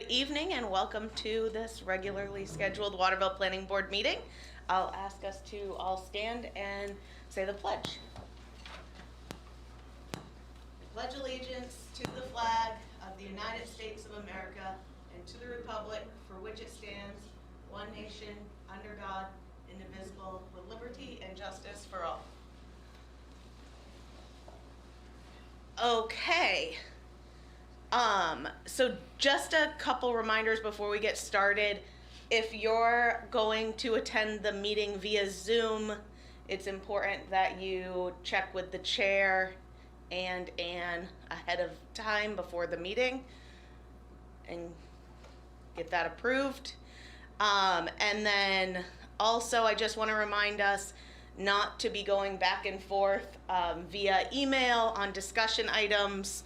evening and welcome to this regularly scheduled Waterville Planning Board meeting. I'll ask us to all stand and say the pledge. Pledge allegiance to the flag of the United States of America and to the republic for which it stands, one nation, under God, indivisible, with liberty and justice for all. Okay. So just a couple reminders before we get started. If you're going to attend the meeting via Zoom, it's important that you check with the chair and Anne ahead of time before the meeting and get that approved. And then also I just want to remind us not to be going back and forth via email on discussion items,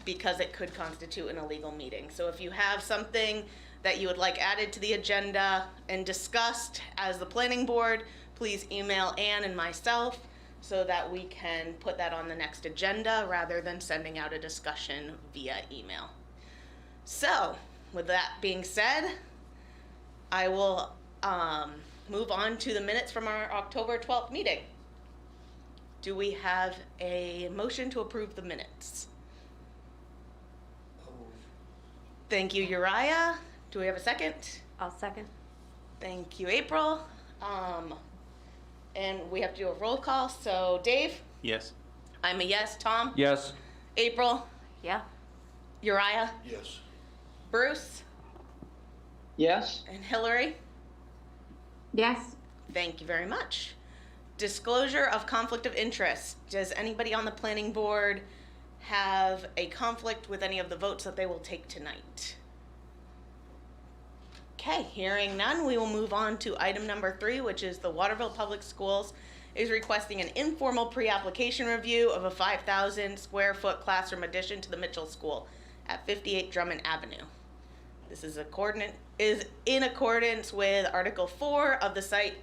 because it could constitute an illegal meeting. So if you have something that you would like added to the agenda and discussed as the planning board, please email Anne and myself so that we can put that on the next agenda rather than sending out a discussion via email. So with that being said, I will move on to the minutes from our October 12th meeting. Do we have a motion to approve the minutes? Thank you, Uriah. Do we have a second? I'll second. Thank you, April. And we have to do a roll call. So Dave? Yes. I'm a yes. Tom? Yes. April? Yeah. Uriah? Yes. Bruce? Yes. And Hillary? Yes. Thank you very much. Disclosure of conflict of interest. Does anybody on the planning board have a conflict with any of the votes that they will take tonight? Okay, hearing none, we will move on to item number 3, which is the Waterville Public Schools is requesting an informal pre-application review of a 5,000 square foot classroom addition to the Mitchell School at 58 Drummond Avenue. This is in accordance with Article 4 of the Site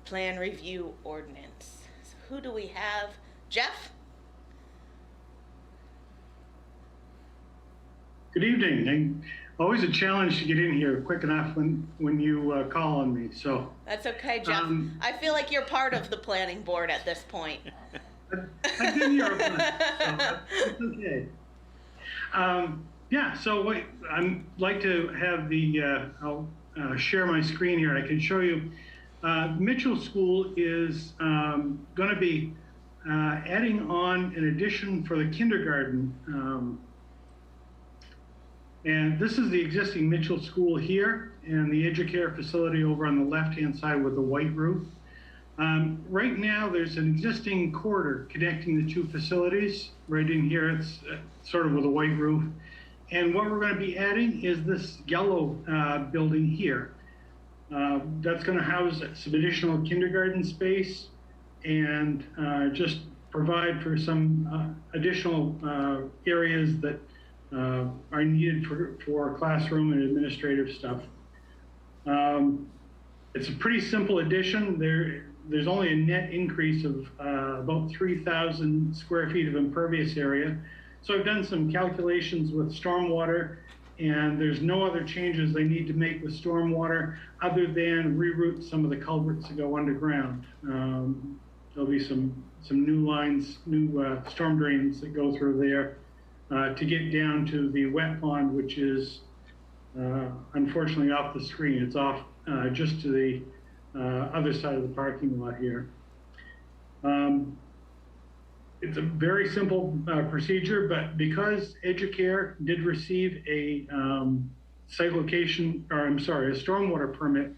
Plan Review Ordinance. So who do we have? Jeff? Good evening. Always a challenge to get in here quick enough when you call on me. So That's okay, Jeff. I feel like you're part of the planning board at this point. I've been here a bunch, so it's okay. Yeah. So what I'd like to have I'll share my screen here. I can show you. Mitchell School is going to be adding on an addition for the kindergarten. And this is the existing Mitchell School here and the Educare facility over on the left-hand side with the white roof. Right now, there's an existing corridor connecting the two facilities. Right in here, it's sort of with a white roof. And what we're going to be adding is this yellow building here. That's going to house some additional kindergarten space and just provide for some additional areas that are needed for classroom and administrative stuff. It's a pretty simple addition. There's only a net increase of about 3,000 square feet of impervious area. So I've done some calculations with stormwater, and there's no other changes they need to make with stormwater other than reroute some of the culverts to go underground. There'll be some new lines, new storm drains that go through there. To get down to the wet pond, which is unfortunately off the screen. It's off just to the other side of the parking lot here. It's a very simple procedure, but because Educare did receive a a stormwater permit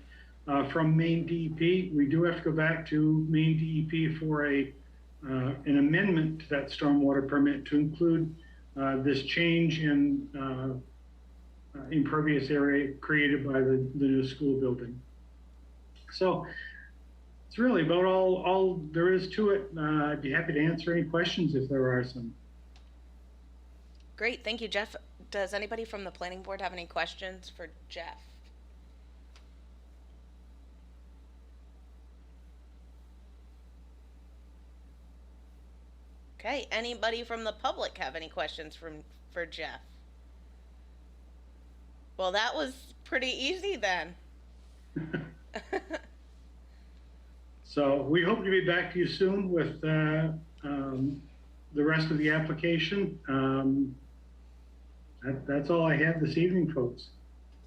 from Maine DEP, we do have to go back to Maine DEP for an amendment to that stormwater permit to include this change in impervious area created by the new school building. So it's really about all there is to it. I'd be happy to answer any questions if there are some. Great, thank you, Jeff. Does anybody from the planning board have any questions for Jeff? Okay, anybody from the public have any questions for Jeff? Well, that was pretty easy then. So we hope to be back to you soon with the rest of the application. That's all I have this evening, folks.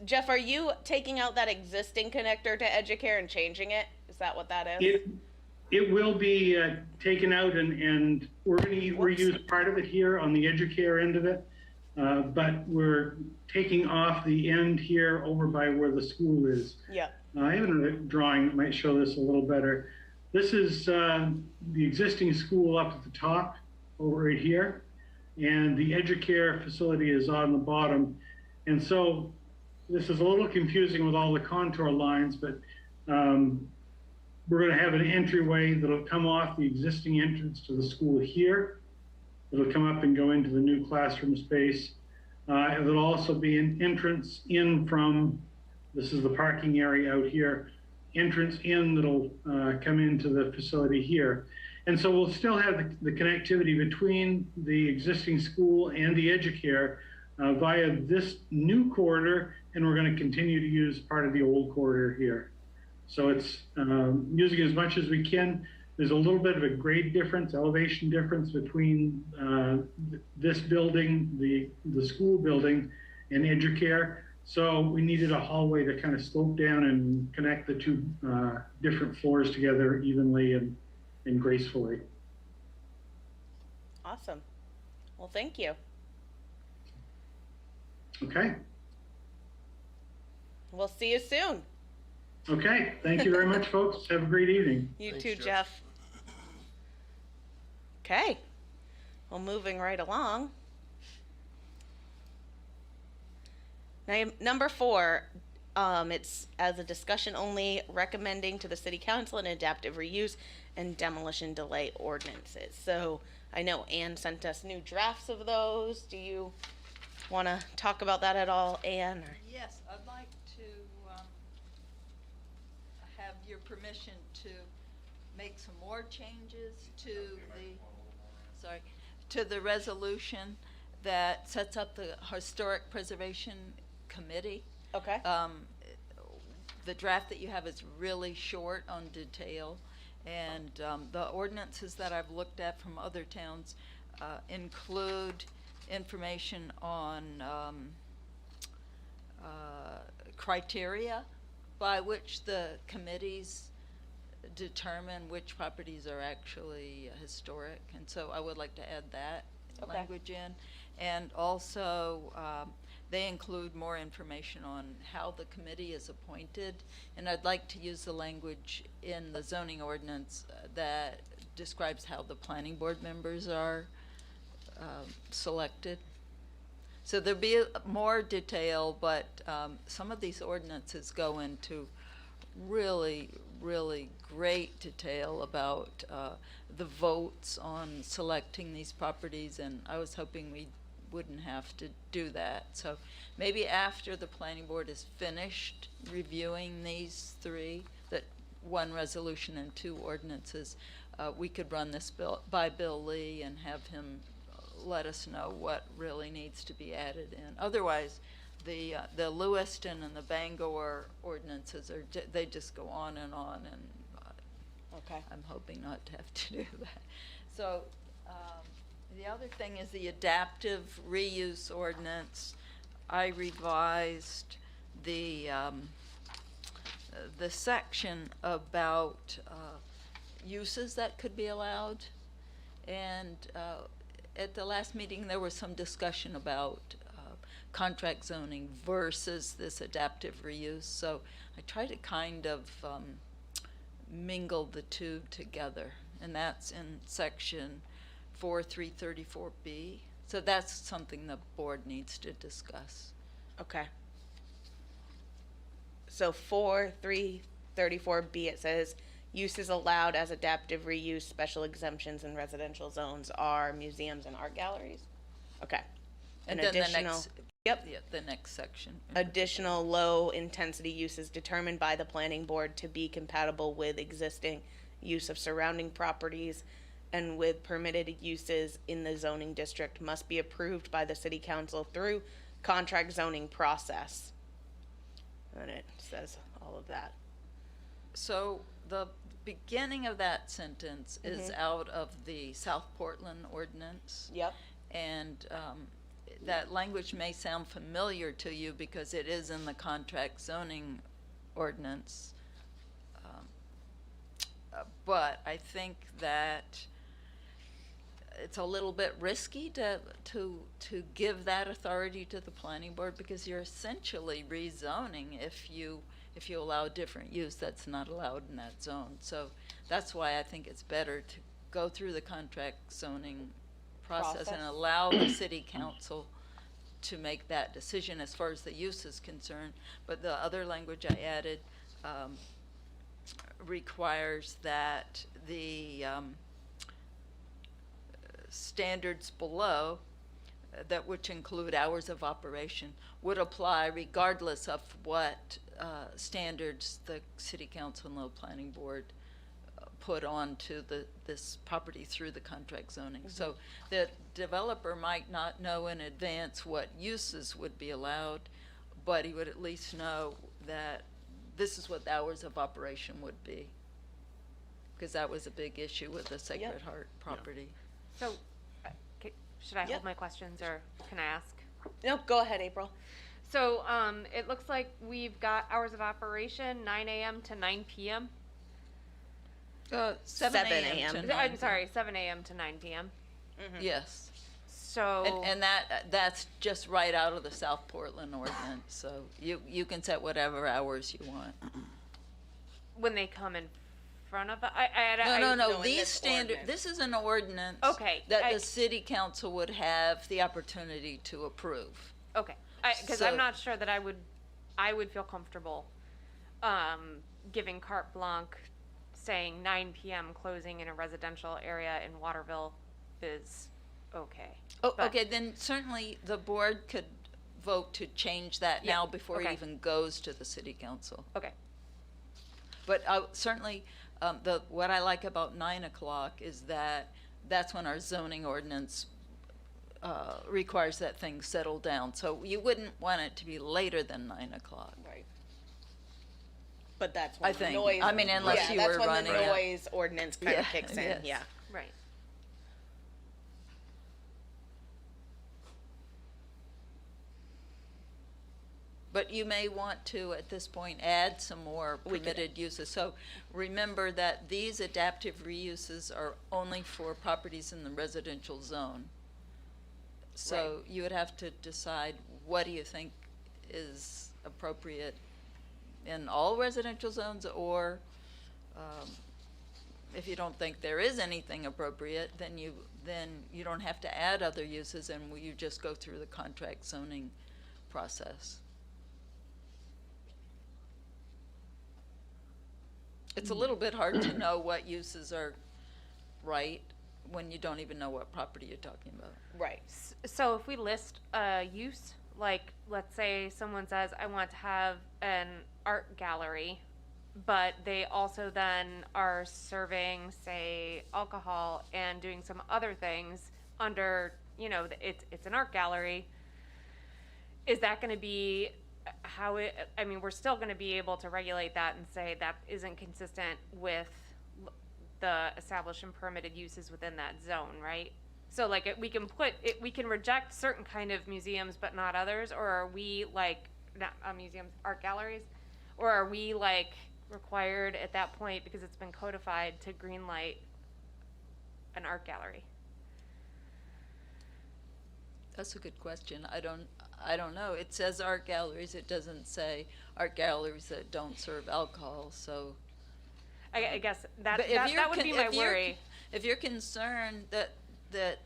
Jeff, are you taking out that existing connector to Educare and changing it? Is that what that is? It will be taken out, and we're going to reuse part of it here on the Educare end of it, but we're taking off the end here over by where the school is. Yeah. I have a drawing that might show this a little better. This is the existing school up at the top over right here, and the Educare facility is on the bottom. And so this is a little confusing with all the contour lines, but we're going to have an entryway that'll come off the existing entrance to the school here. It'll come up and go into the new classroom space. There'll also be an entrance in from, this is the parking area out here, entrance in that'll come into the facility here. And so we'll still have the connectivity between the existing school and the Educare via this new corridor, and we're going to continue to use part of the old corridor here. So it's using as much as we can. There's a little bit of a grade difference, elevation difference between this building, the school building, and Educare. So we needed a hallway to kind of slope down and connect the two different floors together evenly and gracefully. Awesome. Well, thank you. Okay. We'll see you soon. Okay. Thank you very much, folks. Have a great evening. You Thanks, too, Jeff. Okay. Well, moving right along. Now, number 4, it's as a discussion only, recommending to the City Council an adaptive reuse and demolition delay ordinances. So I know Anne sent us new drafts of those. Do you want to talk about that at all, Anne? Or? Yes, I'd like to have your permission to make some more changes to the resolution that sets up the Historic Preservation Committee. Okay. The draft that you have is really short on detail, and the ordinances that I've looked at from other towns include information on criteria by which the committees determine which properties are actually historic, and so I would like to add that language in. And also they include more information on how the committee is appointed, and I'd like to use the language in the zoning ordinance that describes how the planning board members are selected. So there'll be more detail, but some of these ordinances go into really, really great detail about the votes on selecting these properties, and I was hoping we wouldn't have to do that. So maybe after the planning board is finished reviewing these 3, that 1 resolution and 2 ordinances, we could run this bill by Bill Lee and have him let us know what really needs to be added in. Otherwise, the Lewiston and the Bangor ordinances they just go on, and Okay. I'm hoping not to have to do that. So the other thing is the adaptive reuse ordinance. I revised the section about uses that could be allowed, and at the last meeting there was some discussion about contract zoning versus this adaptive reuse. So I try to kind of mingle the two together, and that's in section 4334B. So that's something the board needs to discuss. Okay. So 4334B, it says uses allowed as adaptive reuse. Special exemptions in residential zones are museums and art galleries. Okay. And An then additional, yeah, the next section. additional low intensity uses determined by the planning board to be compatible with existing use of surrounding properties and with permitted uses in the zoning district must be approved by the city council through contract zoning process. and it says all of that. So the beginning of that sentence is out of the South Portland ordinance. Yep. And that language may sound familiar to you because it is in the contract zoning ordinance. But I think that it's a little bit risky to give that authority to the planning board, because you're essentially rezoning if you allow different use that's not allowed in that zone. So that's why I think it's better to go through the contract zoning process and allow the city council to make that decision as far as the use is concerned. But the other language I added requires that the standards below, that which include hours of operation, would apply regardless of what standards the city council and the planning board put onto this property through the contract zoning. So the developer might not know in advance what uses would be allowed, but he would at least know that this is what the hours of operation would be, because that was a big issue with the Sacred Heart property. So, should I Yep. hold my questions, or can I ask? No, go ahead, April. So, it looks like we've got hours of operation, 9 a.m. to 9 p.m. 7 7 a.m. to a.m. 9 I'm sorry, 7 a.m. to 9 p.m. Yes. So, And that's just right out of the South Portland ordinance, so you can set whatever hours you want. when they come in front of, No, No, in these this standard, ordinance. this is an ordinance. Okay, That the city council would have the opportunity to approve. Okay, because So- I'm not sure that I would feel comfortable giving carte blanche, saying 9 p.m. closing in a residential area in Waterville is okay. Oh, But- okay, then certainly the board could vote to change that Yeah, now before it okay. even goes to the city council. Okay, But certainly, what I like about 9 o'clock is that that's when our zoning ordinance requires that thing settle down. So you wouldn't want it to be later than 9 o'clock. Right. But that's when I the think. noise. I mean, unless yeah, you that's were when running the a- noise ordinance kind of Yeah, kicks in. yes. Yeah. right. But you may want to, at this point, add some more We could- permitted uses. So remember that these adaptive reuses are only for properties in the residential zone. So you would have to decide, what do you think is appropriate in all residential zones, or if you don't think there is anything appropriate, then you don't have to add other uses, and you just go through the contract zoning process. It's a little bit hard to know what uses are right when you don't even know what property you're talking about. Right. So if we list a use, like, let's say someone says, I want to have an art gallery, but they also then are serving, say, alcohol and doing some other things under, it's an art gallery. Is that going to be we're still going to be able to regulate that and say that isn't consistent with the established and permitted uses within that zone, right? So like we can reject certain kind of museums but not others, or are we like, not museums, art galleries, or are we like required at that point, because it's been codified, to green light an art gallery? That's a good question. I don't know. It says art galleries. It doesn't say art galleries that don't serve alcohol. So I guess that but if that would be my worry. If you're concerned that the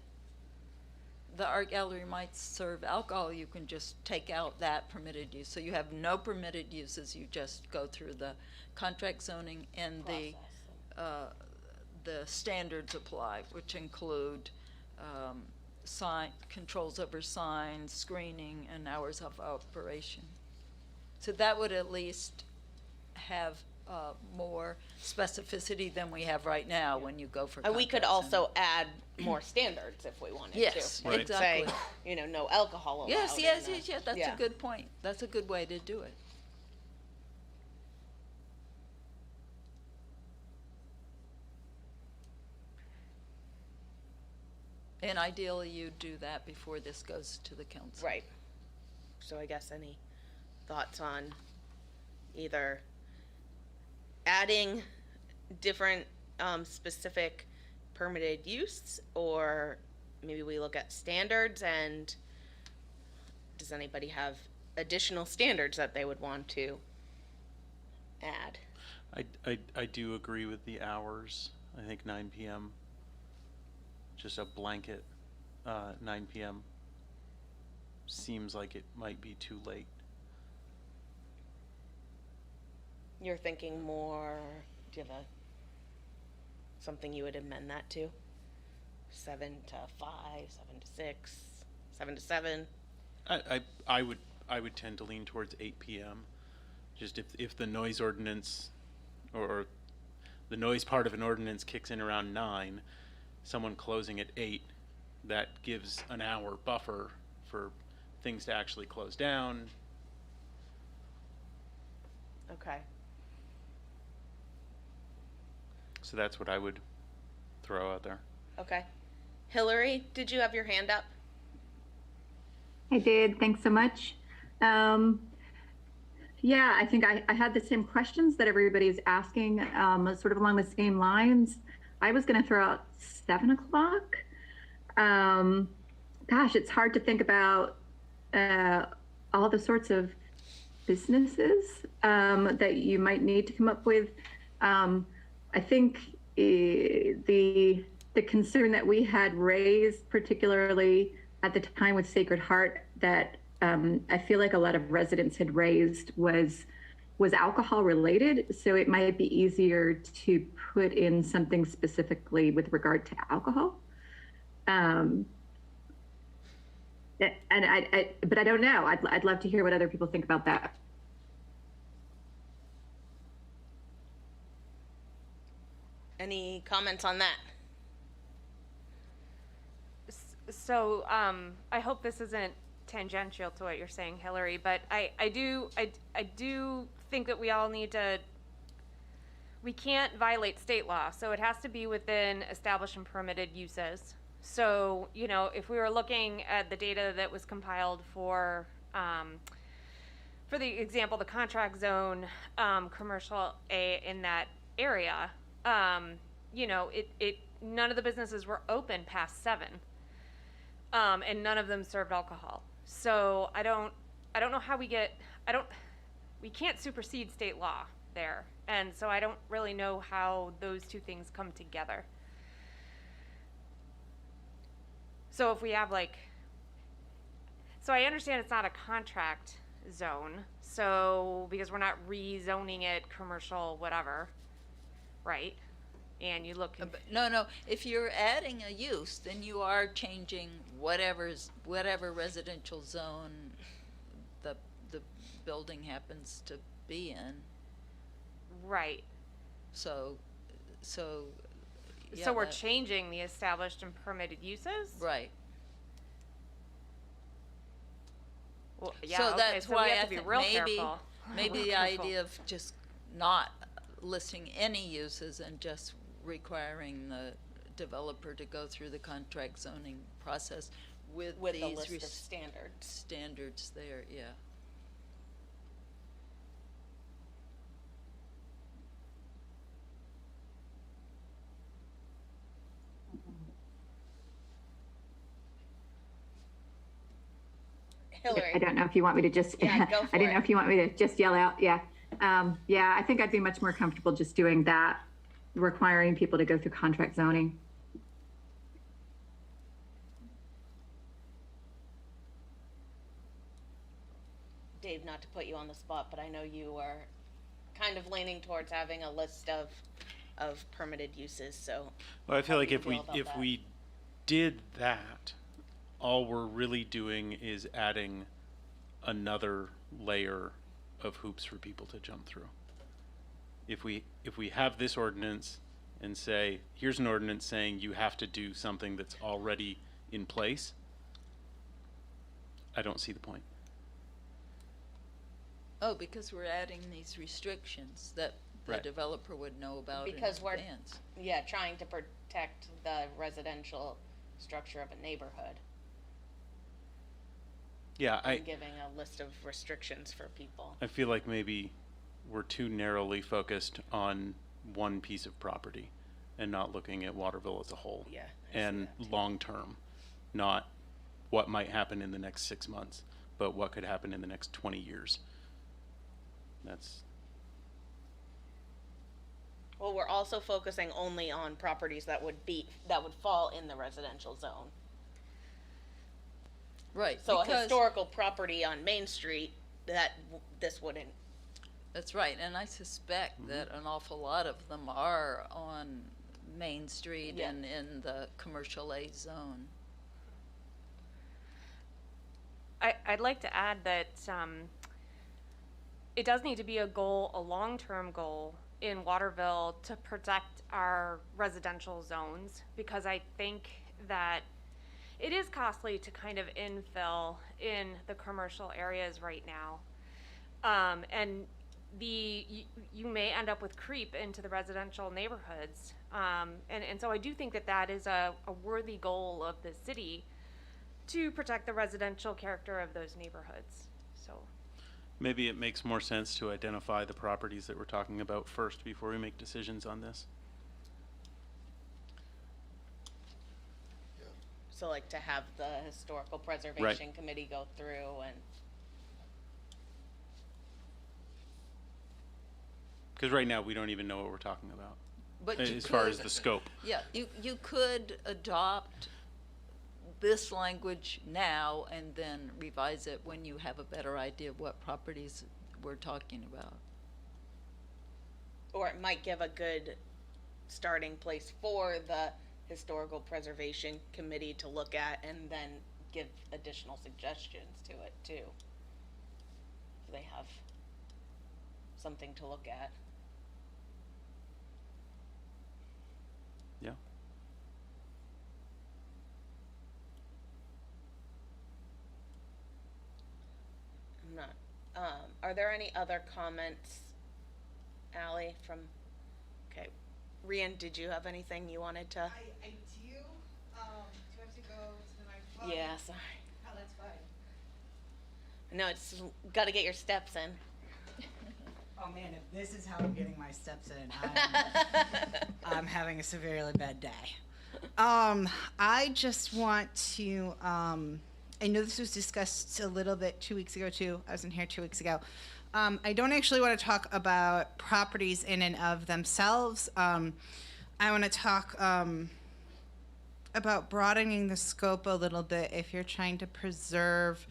art gallery might serve alcohol, you can just take out that permitted use. So you have no permitted uses. You just go through the contract zoning, and the standards apply, which include sign controls over signs, screening, and hours of operation. So that would at least have more specificity than we have right now when you go for. And we could contract zoning. also add more standards if we wanted Yes, to. Right. Say, exactly. no alcohol allowed. Yes. That's yeah. a good point. That's a good way to do it. And ideally, you do that before this goes to the council. Right. So I guess any thoughts on either adding different specific permitted use, or maybe we look at standards, and does anybody have additional standards that they would want to add? I do agree with the hours. I think 9 p.m. Just a blanket 9 p.m. seems like it might be too late. You're thinking more, do you have something you would amend that to? 7 to 5, 7 to 6, 7 to 7? I would tend to lean towards 8 p.m. Just if the noise ordinance or the noise part of an ordinance kicks in around 9, someone closing at 8, that gives an hour buffer for things to actually close down. Okay. So that's what I would throw out there. Okay. Hillary, did you have your hand up? I did. Thanks so much. Yeah, I think I had the same questions that everybody's asking, sort of along the same lines. I was going to throw out 7 o'clock. Gosh, it's hard to think about all the sorts of businesses that you might need to come up with. I think the concern that we had raised, particularly at the time with Sacred Heart, that I feel like a lot of residents had raised was alcohol related. So it might be easier to put in something specifically with regard to alcohol. And but I don't know. I'd love to hear what other people think about that. Any comments on that? So I hope this isn't tangential to what you're saying, Hillary, but I do think that we all need to, we can't violate state law, so it has to be within established and permitted uses. So, you know, if we were looking at the data that was compiled for the example, the contract zone, commercial A in that area, you know, none of the businesses were open past 7. And none of them served alcohol. So I don't know how we can't supersede state law there. And so I don't really know how those two things come together. So if we have so I understand it's not a contract zone, so because we're not rezoning it commercial, whatever, right? And you look. No. If you're adding a use, then you are changing whatever residential zone the building happens to be in. Right. So. Yeah, So we're changing the established and permitted uses. Right. Well, yeah. So okay, that's so why we have I to be think real maybe careful. maybe Real the careful. idea of just not listing any uses and just requiring the developer to go through the contract zoning process with With these the list of standards. standards there, yeah. Hillary. I don't know if you want me to just, Yeah, go for I didn't know it. if you want me to just yell out. Yeah. Yeah, I think I'd be much more comfortable just doing that, requiring people to go through contract zoning. Dave, not to put you on the spot, but I know you are kind of leaning towards having a list of permitted uses, so. Well, I feel how like do you if feel about if that? we did that, all we're really doing is adding another layer of hoops for people to jump through. If we have this ordinance and say, here's an ordinance saying you have to do something that's already in place, I don't see the point. Oh, because we're adding these restrictions that the Right. developer would know about in Because we're- advance. Yeah, trying to protect the residential structure of a neighborhood. Yeah, And giving a list of restrictions for people. I feel like maybe we're too narrowly focused on one piece of property and not looking at Waterville as a whole. Yeah, I see And that too. long term, not what might happen in the next 6 months, but what could happen in the next 20 years. That's, Well, we're also focusing only on properties that would fall in the residential zone. Right. So a because- historical property on Main Street, this wouldn't. That's right, and I suspect that an awful lot of them are on Main Street Yeah. and in the commercial A zone. I'd like to add that it does need to be a goal, a long-term goal in Waterville to protect our residential zones, because I think that it is costly to kind of infill in the commercial areas right now. And you may end up with creep into the residential neighborhoods. And so I do think that is a worthy goal of the city, to protect the residential character of those neighborhoods. So maybe it makes more sense to identify the properties that we're talking about first before we make decisions on this. So like to have the historical preservation committee go through and. Because right now, we don't even know what we're talking about, But you as far could- as the scope. Yeah, you could adopt this language now and then revise it when you have a better idea of what properties we're talking about. Or it might give a good starting place for the historical preservation committee to look at and then give additional suggestions to it too. So they have something to look at. Yeah. I'm not, are there any other comments, Ally, from, okay. Rian, did you have anything you wanted to? I do. Do I have to go to the microphone? Yeah, sorry. Oh, that's fine. No, it's gotta get your steps in. Oh man, if this is how I'm getting my steps in, I'm having a severely bad day. I just want to, I know this was discussed a little bit 2 weeks ago too. I wasn't here 2 weeks ago. I don't actually want to talk about properties in and of themselves. I want to talk about broadening the scope a little bit if you're trying to preserve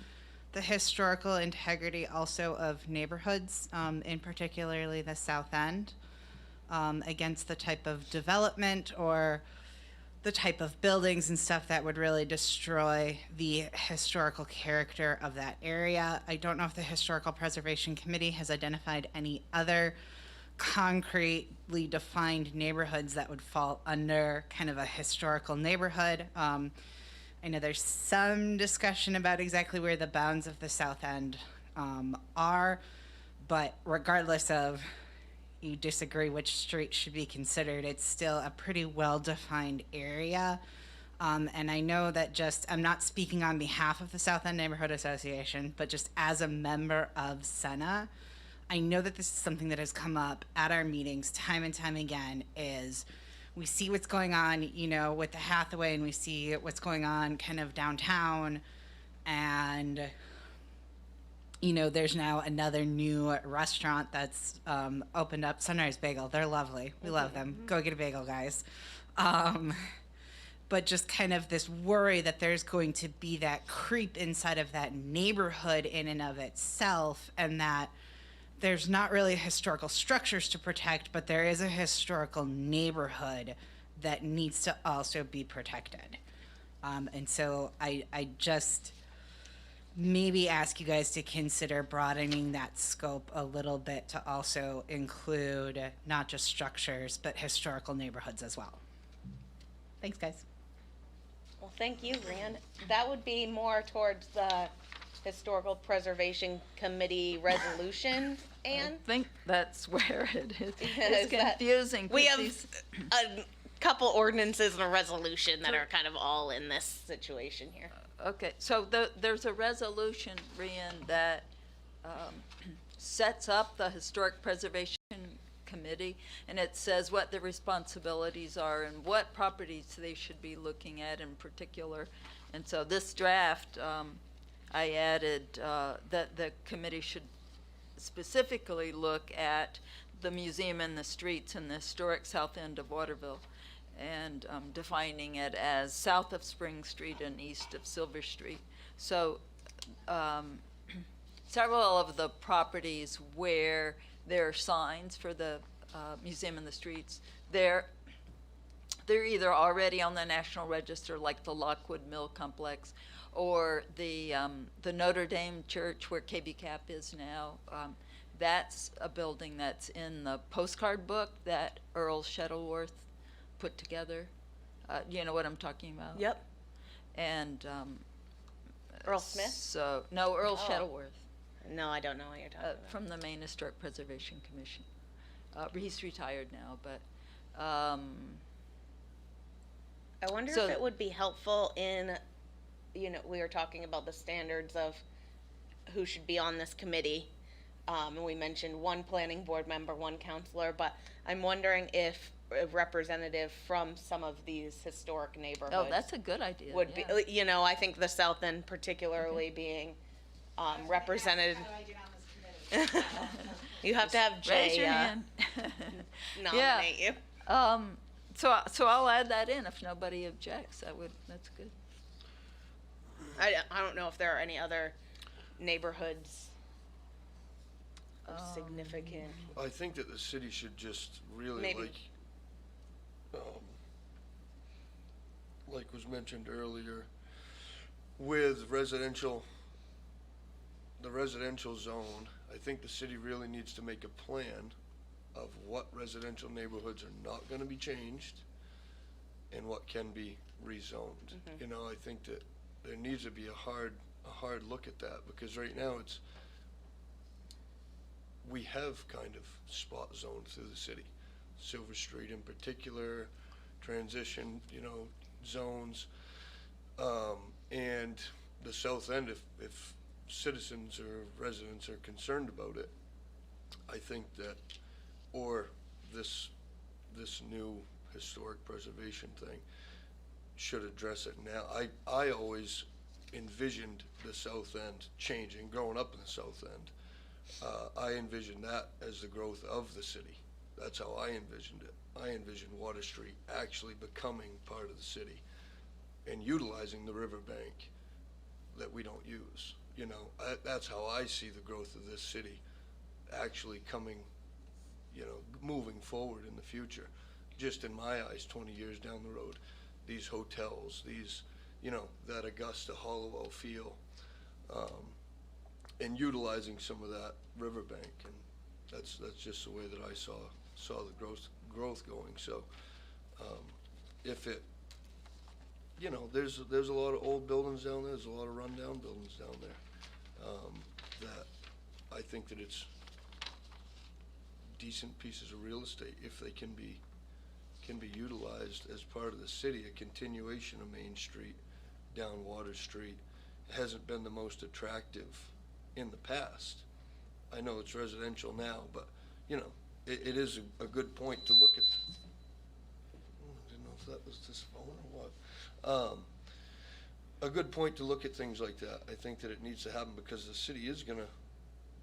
the historical integrity also of neighborhoods, in particularly the South End, against the type of development or the type of buildings and stuff that would really destroy the historical character of that area. I don't know if the Historical Preservation Committee has identified any other concretely defined neighborhoods that would fall under kind of a historical neighborhood. I know there's some discussion about exactly where the bounds of the South End are, but regardless of you disagree which street should be considered, it's still a pretty well-defined area. And I know that I'm not speaking on behalf of the South End Neighborhood Association, but just as a member of SENA, I know that this is something that has come up at our meetings time and time again, is we see what's going on, with the Hathaway, and we see what's going on kind of downtown, and there's now another new restaurant that's opened up, Sunrise Bagel. They're lovely. We love them. Go get a bagel, guys. But just kind of this worry that there's going to be that creep inside of that neighborhood in and of itself, and that there's not really historical structures to protect, but there is a historical neighborhood that needs to also be protected. And so I just maybe ask you guys to consider broadening that scope a little bit to also include not just structures, but historical neighborhoods as well. Thanks, guys. Well, thank you, Rian. That would be more towards the Historical Preservation Committee resolution, Anne? I think that's where it is. Is It's that- confusing. We 'cause have these- couple ordinances and a resolution that are kind of all in this situation here. Okay, so there's a resolution, Rian, that sets up the Historic Preservation Committee, and it says what the responsibilities are and what properties they should be looking at in particular. And so this draft, I added that the committee should specifically look at the museum and the streets in the historic south end of Waterville, and defining it as south of Spring Street and east of Silver Street. So several of the properties where there are signs for the museum and the streets, they're either already on the National Register, like the Lockwood Mill Complex, or the Notre Dame Church where KB Cap is now. That's a building that's in the postcard book that Earl Shuttleworth put together. You know what I'm talking about? Yep. And Earl Smith? So no, Earl Shuttleworth No, I don't know what you're talking about. from the Maine Historic Preservation Commission. He's retired now, but I wonder So- if it would be helpful in, we were talking about the standards of who should be on this committee. And we mentioned one planning board member, one counselor, but I'm wondering if a representative from some of these historic neighborhoods. oh, that's a good idea. Would yeah. be, I think the South End particularly being represented. How do I get on this committee? You have to have Raise Jay your hand. nominate you. So I'll add that in if nobody objects. That's good. I don't know if there are any other neighborhoods of significant. I think that the city should just really Maybe. like was mentioned earlier, with the residential zone, I think the city really needs to make a plan of what residential neighborhoods are not gonna be changed and what can be rezoned. I think that there needs to be a hard look at that, because right now we have kind of spot zones through the city. Silver Street in particular, transition, zones. And the south end, if citizens or residents are concerned about it, I think that, or this new historic preservation thing should address it now. I always envisioned the south end changing, growing up in the south end. I envisioned that as the growth of the city. That's how I envisioned it. I envisioned Water Street actually becoming part of the city and utilizing the riverbank that we don't use. That's how I see the growth of this city actually coming, moving forward in the future. Just in my eyes, 20 years down the road, these hotels, that Augusta Hollowell feel, and utilizing some of that riverbank, and that's just the way that I saw the growth going. So if it, there's a lot of old buildings down there, there's a lot of rundown buildings down there, that I think that it's decent pieces of real estate if they can be utilized as part of the city. A continuation of Main Street down Water Street hasn't been the most attractive in the past. I know it's residential now, but it is a good point to look at. I didn't know if that was this phone or what. A good point to look at things like that. I think that it needs to happen because the city is gonna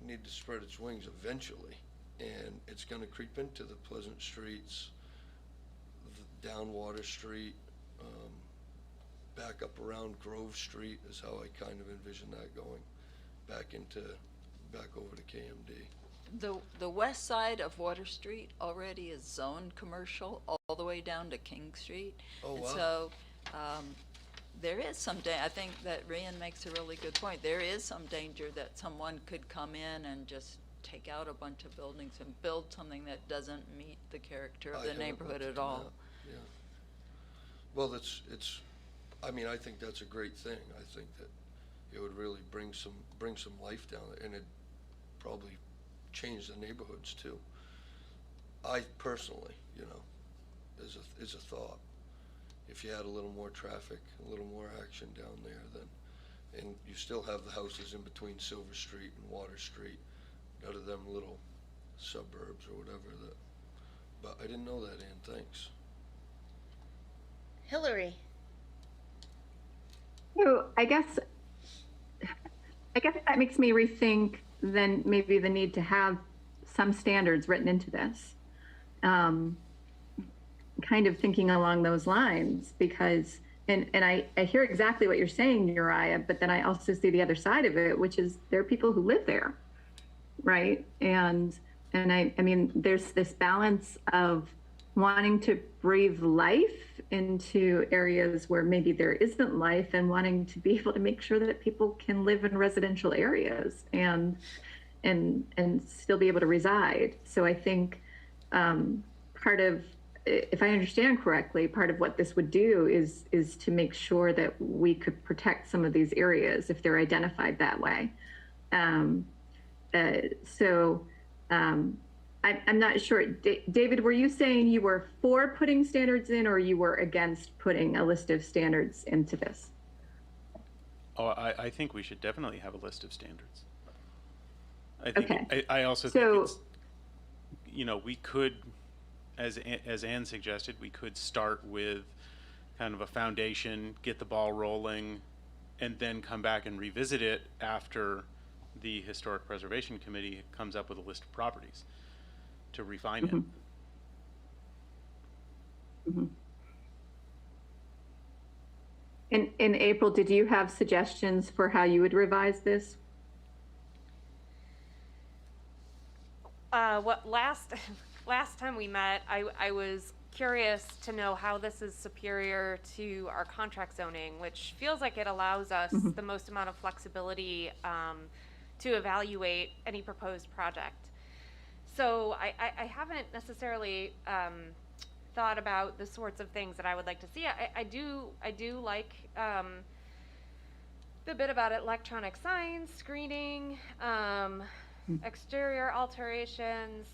need to spread its wings eventually, and it's gonna creep into the Pleasant Streets, down Water Street, back up around Grove Street is how I kind of envision that going, back over to KMD. The west side of Water Street already is zoned commercial all the way down to King Street. Oh, And wow. so there is some I think that Rian makes a really good point. There is some danger that someone could come in and just take out a bunch of buildings and build something that doesn't meet the character of I the haven't neighborhood looked at into all. that, yeah. Well, I think that's a great thing. I think that it would really bring some life down there, and it probably change the neighborhoods too. I personally, is a thought. If you had a little more traffic, a little more action down there, then, and you still have the houses in between Silver Street and Water Street, out of them little suburbs or whatever that, but I didn't know that, Ann, thanks. Hillary. So I guess that makes me rethink then maybe the need to have some standards written into this. Kind of thinking along those lines, because and I hear exactly what you're saying, Uriah, but then I also see the other side of it, which is there are people who live there, right? And I mean, there's this balance of wanting to breathe life into areas where maybe there isn't life, and wanting to be able to make sure that people can live in residential areas and still be able to reside. So I think part of, if I understand correctly, part of what this would do is to make sure that we could protect some of these areas if they're identified that way. I'm not sure. David, were you saying you were for putting standards in, or you were against putting a list of standards into this? Oh, I think we should definitely have a list of standards. I think Okay. I also So- think it's, you know, we could, as Ann suggested, we could start with kind of a foundation, get the ball rolling, and then come back and revisit it after the Historic Preservation Committee comes up with a list of properties to refine it. Mm-hmm. In April, did you have suggestions for how you would revise this? What last time we met, I was curious to know how this is superior to our contract zoning, which feels like it allows us the most amount of flexibility to evaluate any proposed project. So I haven't necessarily thought about the sorts of things that I would like to see. I do like the bit about electronic signs, screening, exterior alterations.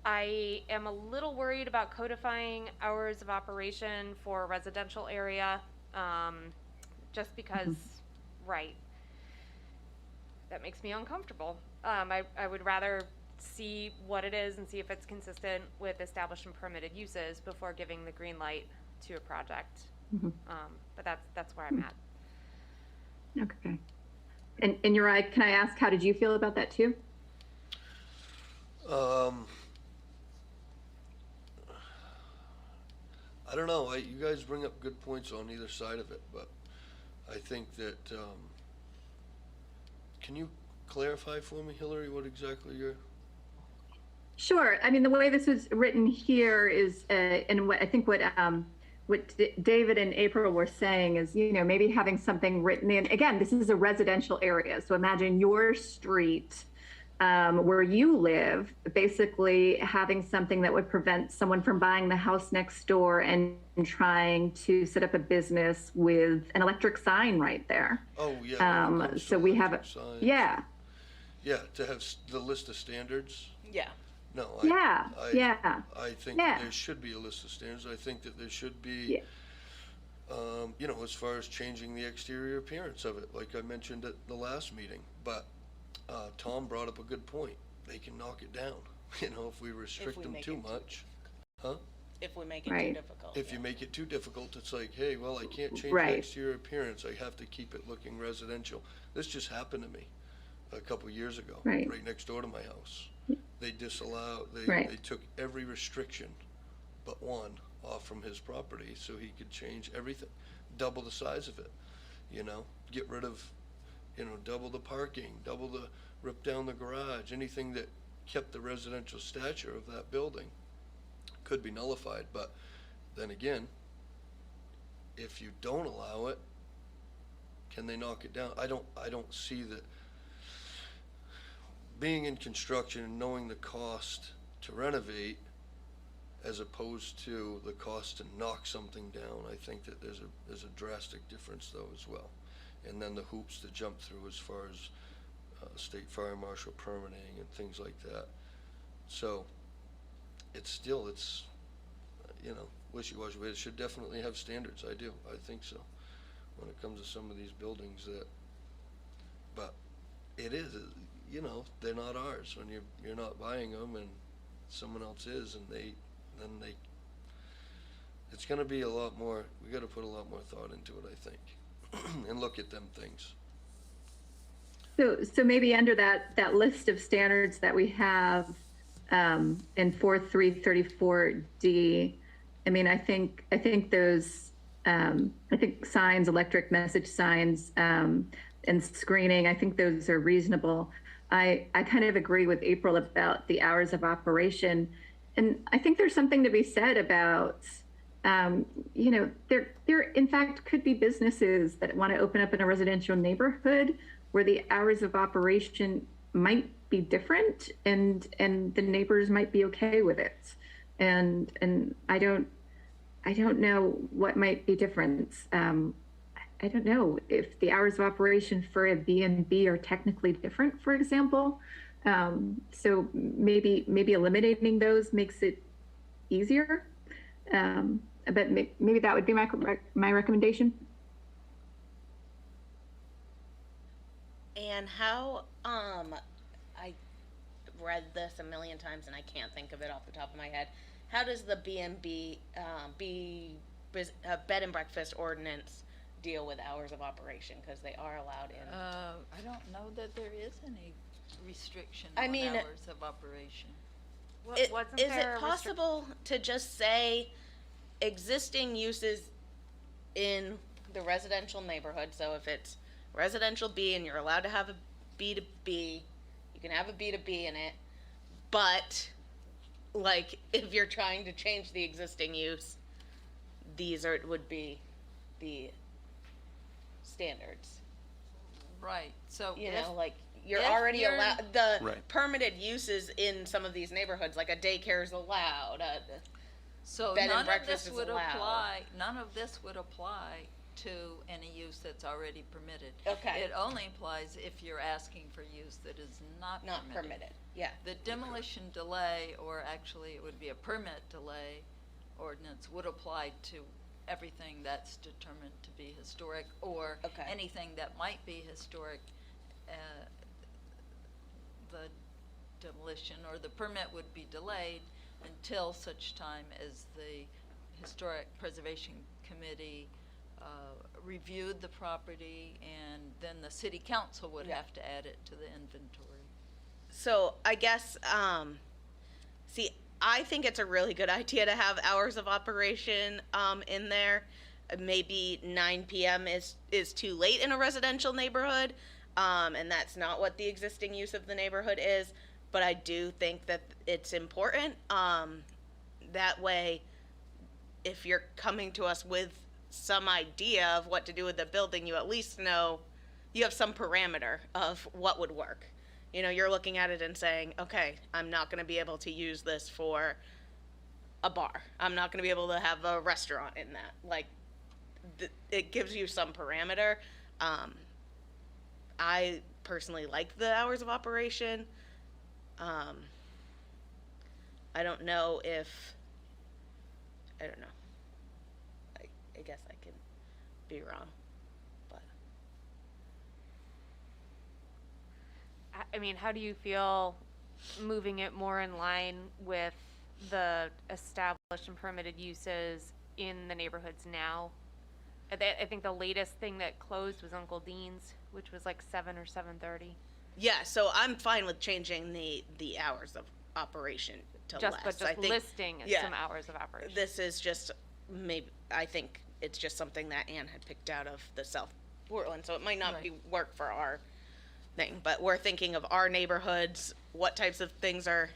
I am a little worried about codifying hours of operation for a residential area, just because, right, that makes me uncomfortable. I would rather see what it is and see if it's consistent with established and permitted uses before giving the green light to a project. But that's where I'm at. Okay. And Uriah, can I ask, how did you feel about that too? I don't know. You guys bring up good points on either side of it, but I think that, can you clarify for me, Hillary, what exactly you're? Sure. I mean, the way this is written here is, and what I think what David and April were saying is, you know, maybe having something written in. Again, this is a residential area, so imagine your street where you live, basically having something that would prevent someone from buying the house next door and trying to set up a business with an electric sign right there. Oh, yeah. So we have, yeah. Yeah, to have the list of standards. Yeah. No, I think that there should be a list of standards. I think that there should be, you know, as far as changing the exterior appearance of it, like I mentioned at the last meeting. But Tom brought up a good point. They can knock it down, you know, if we restrict them too much. Huh? If we make it too difficult. If you make it too difficult, it's like, hey, well, I can't change the exterior appearance. I have to keep it looking residential. This just happened to me a couple years ago, right next door to my house. They disallowed, they took every restriction but one off from his property so he could change everything, double the size of it, you know, get rid of, you know, double the parking, rip down the garage, anything that kept the residential stature of that building could be nullified. But then again, if you don't allow it, can they knock it down? I don't see that. Being in construction and knowing the cost to renovate as opposed to the cost to knock something down, I think that there's a drastic difference though as well. And then the hoops to jump through as far as state fire marshal permitting and things like that. So it's wishy-washy, but it should definitely have standards. I do. I think so. When it comes to some of these buildings but it is, they're not ours when you're not buying them and someone else is, and it's going to be a lot more. We got to put a lot more thought into it, I think, and look at them things. So maybe under that list of standards that we have in 4334D, I mean, I think those, I think signs, electric message signs, and screening, I think those are reasonable. I kind of agree with April about the hours of operation. And I think there's something to be said about, there in fact could be businesses that want to open up in a residential neighborhood where the hours of operation might be different and the neighbors might be okay with it. And I don't know what might be different. I don't know if the hours of operation for a B&B are technically different, for example. So maybe eliminating those makes it easier. But maybe that would be my recommendation. And how, I read this a million times and I can't think of it off the top of my head. How does the B&B, bed and breakfast ordinance deal with hours of operation? Because they are allowed in. I don't know that there is any restriction I on mean, hours of operation. Wasn't Is there it possible to just say existing uses in the residential neighborhood? So if it's residential B and you're allowed to have a B to B, you can have a B to B in it, but like if you're trying to change the existing use, these would be the standards. Right. So Like you're if already you're- allowed the Right. permitted uses in some of these neighborhoods, like a daycare is allowed. So bed and none of breakfast this is would allowed. apply. None of this would apply to any use that's already permitted. Okay. It only applies if you're asking for use that is not permitted. Yeah. The demolition delay, or actually it would be a permit delay ordinance, would apply to everything that's determined to be historic, or Okay. anything that might be historic. The demolition or the permit would be delayed until such time as the Historic Preservation Committee reviewed the property, and then the city council would Yeah. have to add it to the inventory. So I guess, I think it's a really good idea to have hours of operation in there. Maybe 9 p.m. is too late in a residential neighborhood, and that's not what the existing use of the neighborhood is. But I do think that it's important. That way, if you're coming to us with some idea of what to do with the building, you at least know you have some parameter of what would work. You're looking at it and saying, okay, I'm not going to be able to use this for a bar. I'm not going to be able to have a restaurant in that. Like, it gives you some parameter. I personally like the hours of operation. I don't know. I guess I can be wrong, but. I mean, how do you feel moving it more in line with the established and permitted uses in the neighborhoods now? I think the latest thing that closed was Uncle Dean's, which was like 7 or 7:30. Yeah, so I'm fine with changing the hours of operation to less. But just listing some hours of operation. This is just I think it's just something that Anne had picked out of the South Portland, so it might not work for our thing, but we're thinking of our neighborhoods, what types of things are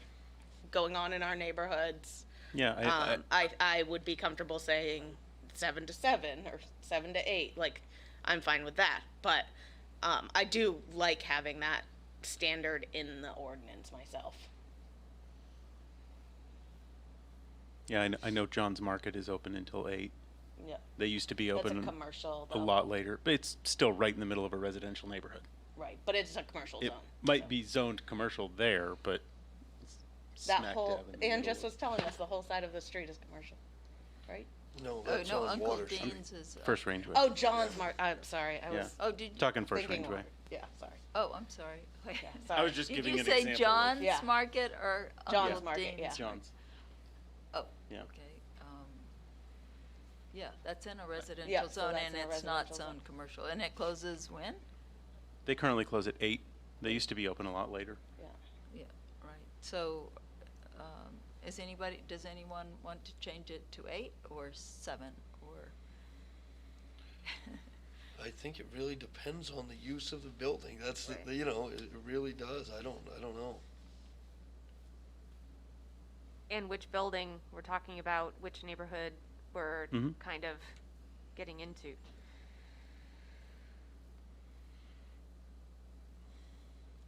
going on in our neighborhoods. Yeah, I would be comfortable saying 7 to 7 or 7 to 8. Like, I'm fine with that, but I do like having that standard in the ordinance myself. yeah, I know John's Market is open until 8. Yeah, They used to be that's open a commercial, a though. lot later, but it's still right in the middle of a residential neighborhood. Right, but it's a commercial It zone. might so. be zoned commercial there, but it's That smack whole, dab in the Anne middle just of- was telling us the whole side of the street is commercial. right? No, Oh, that's no, on Uncle Water Street. Dean's is. First Rangeway. Oh, John's Mark. I'm sorry. I Yeah. was Oh, did you? Talking First thinking. Rangeway. Yeah, sorry. Oh, I'm sorry. Wait. Yeah, I sorry. was just Did giving you an say example. John's Yeah. Market or John's Uncle Market, Dean's? yeah. Of John's. Oh, Yeah. okay. Yeah, that's in a residential Yeah, so zone that's and in a it's not residential zone. zoned commercial. And it closes when? They currently close at 8. They used to be open a lot later. Yeah. Yeah, right. So, does anyone want to change it to 8 or 7 or? I think it really depends on the use of the building. That's, Right. you know, it really does. I don't know. And which building we're talking about, which neighborhood we're Mhm. kind of getting into.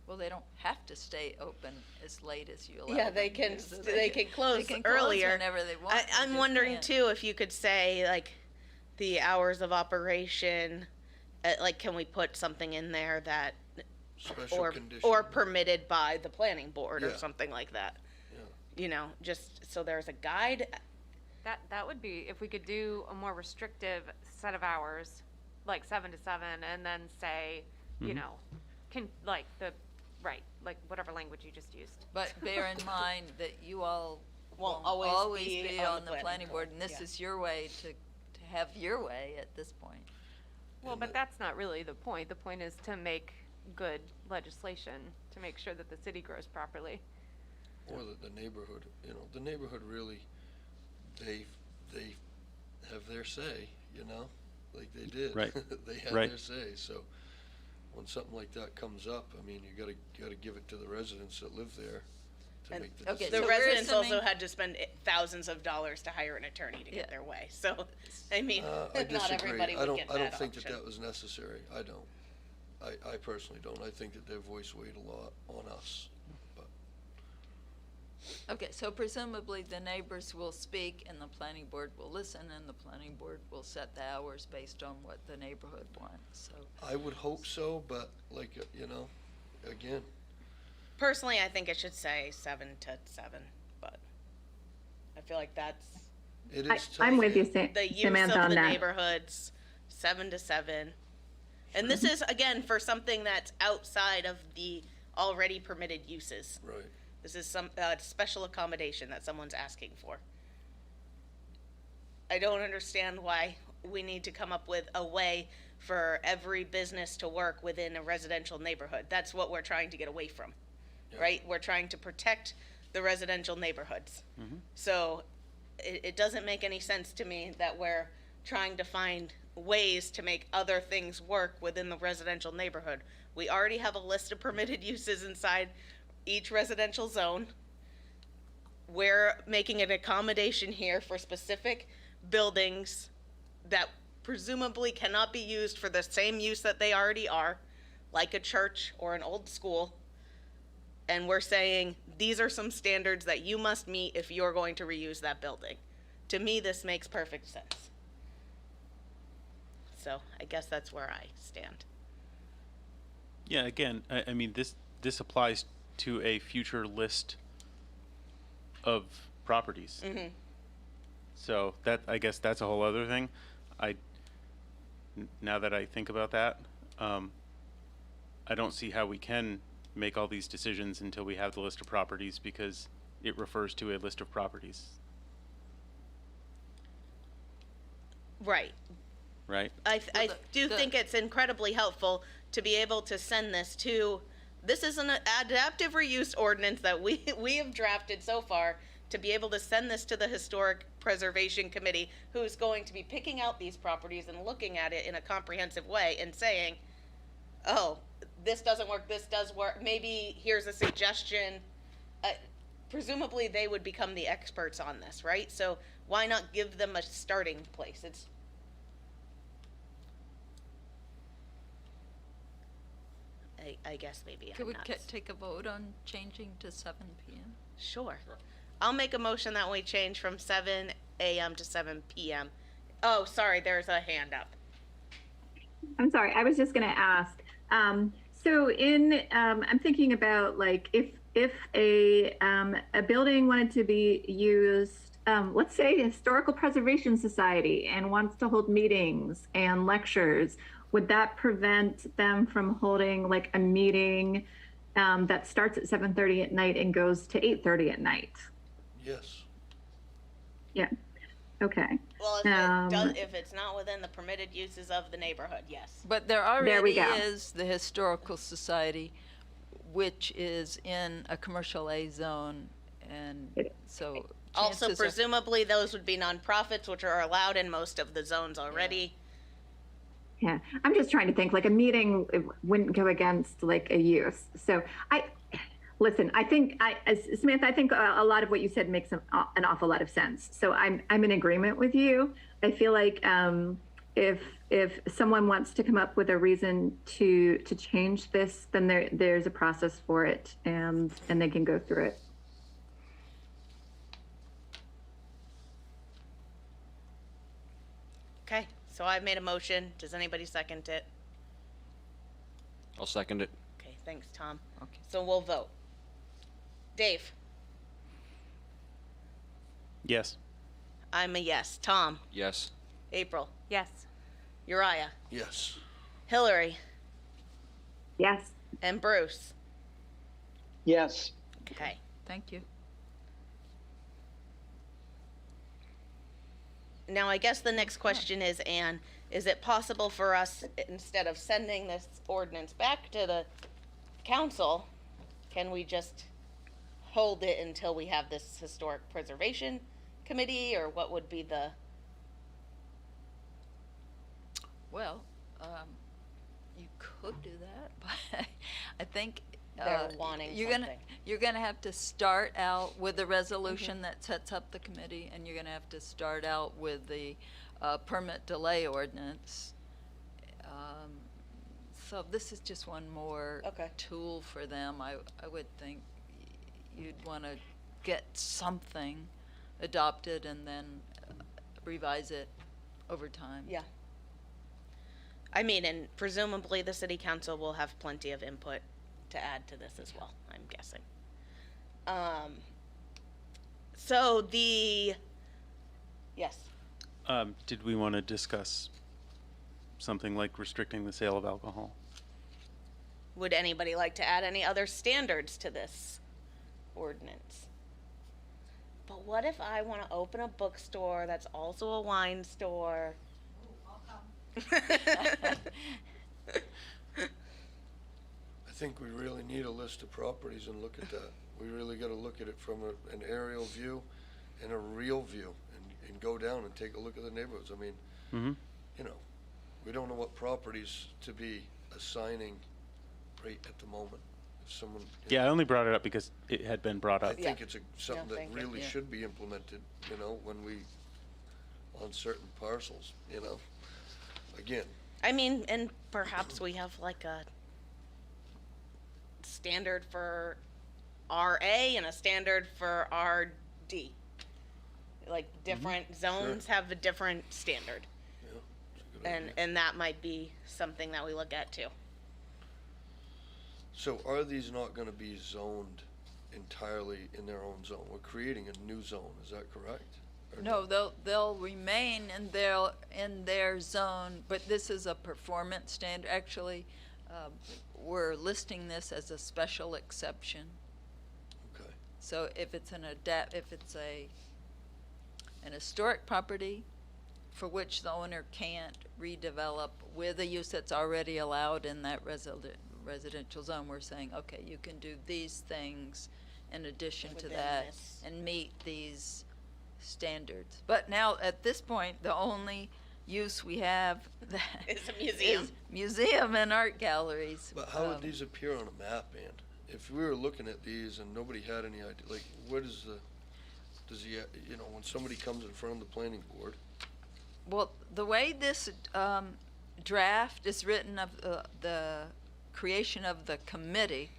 Well, they don't have to stay open as late as you allow Yeah, they them can to, so they can close they can earlier. close whenever they want. They I'm just wondering can't. too if you could say like the hours of operation, like can we put something in there that Special or condition. or permitted by the planning board or Yeah. something like that. Yeah. You know, just so there's a guide. That would be, if we could do a more restrictive set of hours, like 7 to 7, and then say, you Mhm. know, like whatever language you just used. But bear in mind that you all Won't won't always be on the planning board, and this yeah. is your way to have your way at this point. Well, And but the- that's not really the point. The point is to make good legislation, to make sure that the city grows properly. Or the neighborhood, you know, the neighborhood really, they have their say, you know, like they did. Right. They have Right. their say, so when something like that comes up, I mean, you gotta give it to the residents that live there to And make the Okay, The decision. so we're residents also assuming- had to spend thousands of dollars to hire an attorney to get Yeah. their way. So, I mean, I not disagree. everybody would get that I don't think option. that was necessary. I don't. I personally don't. I think that their voice weighed a lot on us, but. Okay, so presumably the neighbors will speak and the planning board will listen and the planning board will set the hours based on what the neighborhood wants, so. I would hope so, but like, you know, again, Personally, I think it should say 7 to 7, but I feel like that's it I, is tough. I'm with you, the use Samantha, of on the that. neighborhoods, 7 to 7. And this is, again, for something that's outside of the already permitted uses. Right. This is some special accommodation that someone's asking for. I don't understand why we need to come up with a way for every business to work within a residential neighborhood. That's what we're trying to get away from, Yeah. right? We're trying to protect the residential neighborhoods. Mhm. So it doesn't make any sense to me that we're trying to find ways to make other things work within the residential neighborhood. We already have a list of permitted uses inside each residential zone. We're making an accommodation here for specific buildings that presumably cannot be used for the same use that they already are, like a church or an old school. And we're saying, these are some standards that you must meet if you're going to reuse that building. To me, this makes perfect sense. So I guess that's where I stand. Yeah, again, I mean, this applies to a future list of properties. Mm-hmm. So I guess that's a whole other thing. Now that I think about that, I don't see how we can make all these decisions until we have the list of properties, because it refers to a list of properties, Right. right? I do think it's incredibly helpful to be able to send this to, this is an adaptive reuse ordinance that we have drafted so far, to be able to send this to the Historic Preservation Committee, who's going to be picking out these properties and looking at it in a comprehensive way and saying, oh, this doesn't work, this does work, maybe here's a suggestion. Presumably they would become the experts on this, right? So why not give them a starting place? I guess maybe Could I'm we nuts. take a vote on changing to 7 PM? Sure. I'll make a motion that we change from 7 a.m. to 7 p.m. Oh, sorry, there's a hand up. I'm sorry, I was just going to ask. So I'm thinking about like if a building wanted to be used let's say a historical preservation society and wants to hold meetings and lectures, would that prevent them from holding like a meeting that starts at 7:30 at night and goes to 8:30 at night? Yes. Yeah. Okay. Well, if it's not within the permitted uses of the neighborhood, yes. But there There we already go. is the Historical Society, which is in a commercial A zone, and so Also, chances are- presumably, those would be nonprofits, which are allowed in most of the zones already. Yeah, I'm just trying to think, like a meeting wouldn't go against like a use. So listen, I think Samantha, I think a lot of what you said makes an awful lot of sense. So I'm in agreement with you. I feel like if someone wants to come up with a reason to change this, then there's a process for it, and they can go through it. Okay, so I've made a motion. Does anybody second it? I'll second it. Okay, thanks, Tom. Okay. So we'll vote. Dave, Yes. I'm a yes. Tom, Yes. April, Yes. Uriah, Yes. Hillary, Yes. and Bruce. Yes. Okay. Thank you. Now, I guess the next question is, Anne, is it possible for us, instead of sending this ordinance back to the council, can we just hold it until we have this historic preservation committee, or what would be the? Well, you could do that, but I think They're wanting you're something. you're gonna have to start out with the resolution that sets up the committee, and you're gonna have to start out with the permit delay ordinance. So this is just one more Okay. tool for them. I would think you'd want to get something adopted and then revise it over time. Yeah. I mean, and presumably the city council will have plenty of input to add to this as well, I'm guessing. So yes, Did we want to discuss something like restricting the sale of alcohol? would anybody like to add any other standards to this ordinance? But what if I want to open a bookstore that's also a wine store? I think we really need a list of properties and look at that. We really gotta look at it from an aerial view and a real view, and go down and take a look at the neighborhoods. I mean, Mm-hmm. you know, we don't know what properties to be assigning right at the moment. If someone. Yeah, I only brought it up because it had been brought I up. think it's something that thank you. really Yeah. should be implemented, you know, when we, on certain parcels, you know. Again, I mean, and perhaps we have like a standard for RA and a standard for RD. Like different zones have a different standard, yeah, it's a good idea. and that might be something that we look at too. So are these not gonna be zoned entirely in their own zone? We're creating a new zone, is that correct? Or No, they'll remain in their zone, but this is a performance standard. Actually, we're listing this as a special exception. Okay, So if it's an historic property for which the owner can't redevelop with a use that's already allowed in that residential zone, we're saying, okay, you can do these things in addition to Within that this. and meet these standards. But now, at this point, the only use we have that It's a museum. is museum and art galleries. but how would these appear on a map, Ann? If we were looking at these and nobody had any idea, like, what is does he, you know, when somebody comes in front of the planning board, Well, the way this draft is written of the creation of the committee,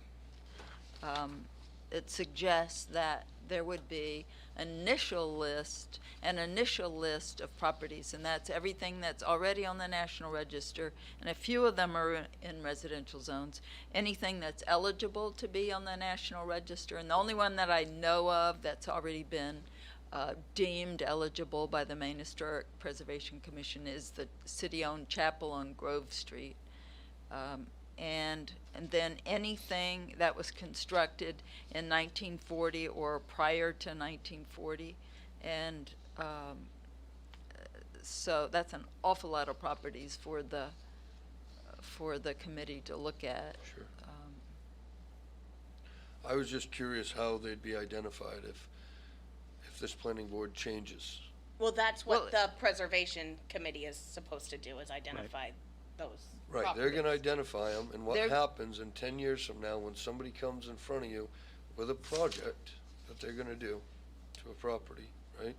it suggests that there would be an initial list of properties, and that's everything that's already on the National Register, and a few of them are in residential zones. Anything that's eligible to be on the National Register, and the only one that I know of that's already been deemed eligible by the Maine Historic Preservation Commission is the city-owned chapel on Grove Street. And then anything that was constructed in 1940 or prior to 1940. And so that's an awful lot of properties for the committee to look at. Sure. I was just curious how they'd be identified if this planning board changes. Well, that's what Well, the preservation committee is supposed to do, is identify those Right, they're gonna properties. identify them, and what They're- happens in 10 years from now, when somebody comes in front of you with a project that they're gonna do to a property, right?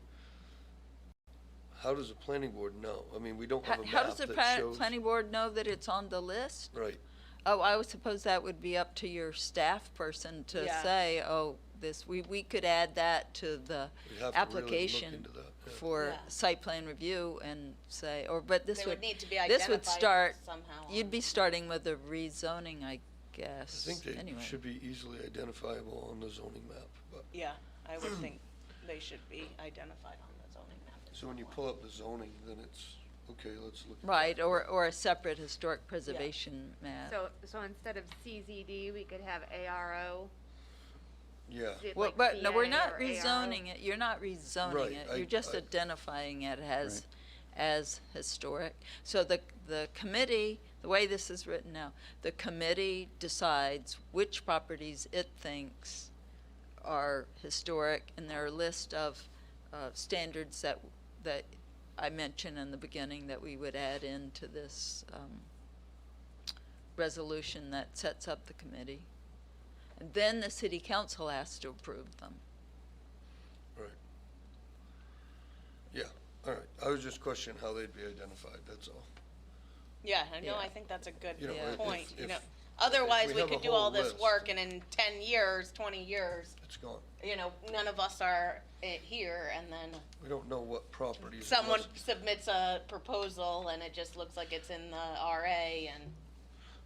How does the planning board know? I mean, we don't have a How map does the that shows. planning board know that it's on the list? Right, Oh, I would suppose that would be up to your staff person to Yeah. say, oh, we could add that to the we have to really look application into that. Yeah. for Yeah. site plan review and say, but this They would, would need to be this would identified start, somehow. you'd be starting with a rezoning, I I guess, think they anyway. should be easily identifiable on the zoning map, but, Yeah, I would think they should be identified on the zoning map. as so when you well. pull up the zoning, then it's, okay, let's look. at Right, that. or a separate historic preservation map. So instead of CZD, we could have ARO. Yeah, Well, like but no, we're CA not or ARO. rezoning it, you're not rezoning Right, it, I- you're just I- identifying it as historic. So the committee, the way this is written now, the committee decides which properties it thinks are historic, and there are a list of standards that I mentioned in the beginning that we would add into this resolution that sets up the committee. And then the city council has to approve them. right. Yeah, all right, I was just questioning how they'd be identified, that's all. Yeah, I know, Yeah. I think that's a good You know, Yeah. point, if- you know. if- Otherwise, we we have a could do whole all this list. work and in 10 years, 20 years, It's gone. you know, none of us are here, and then We don't know what properties. someone unless- submits a proposal and it just looks like it's in the RA, and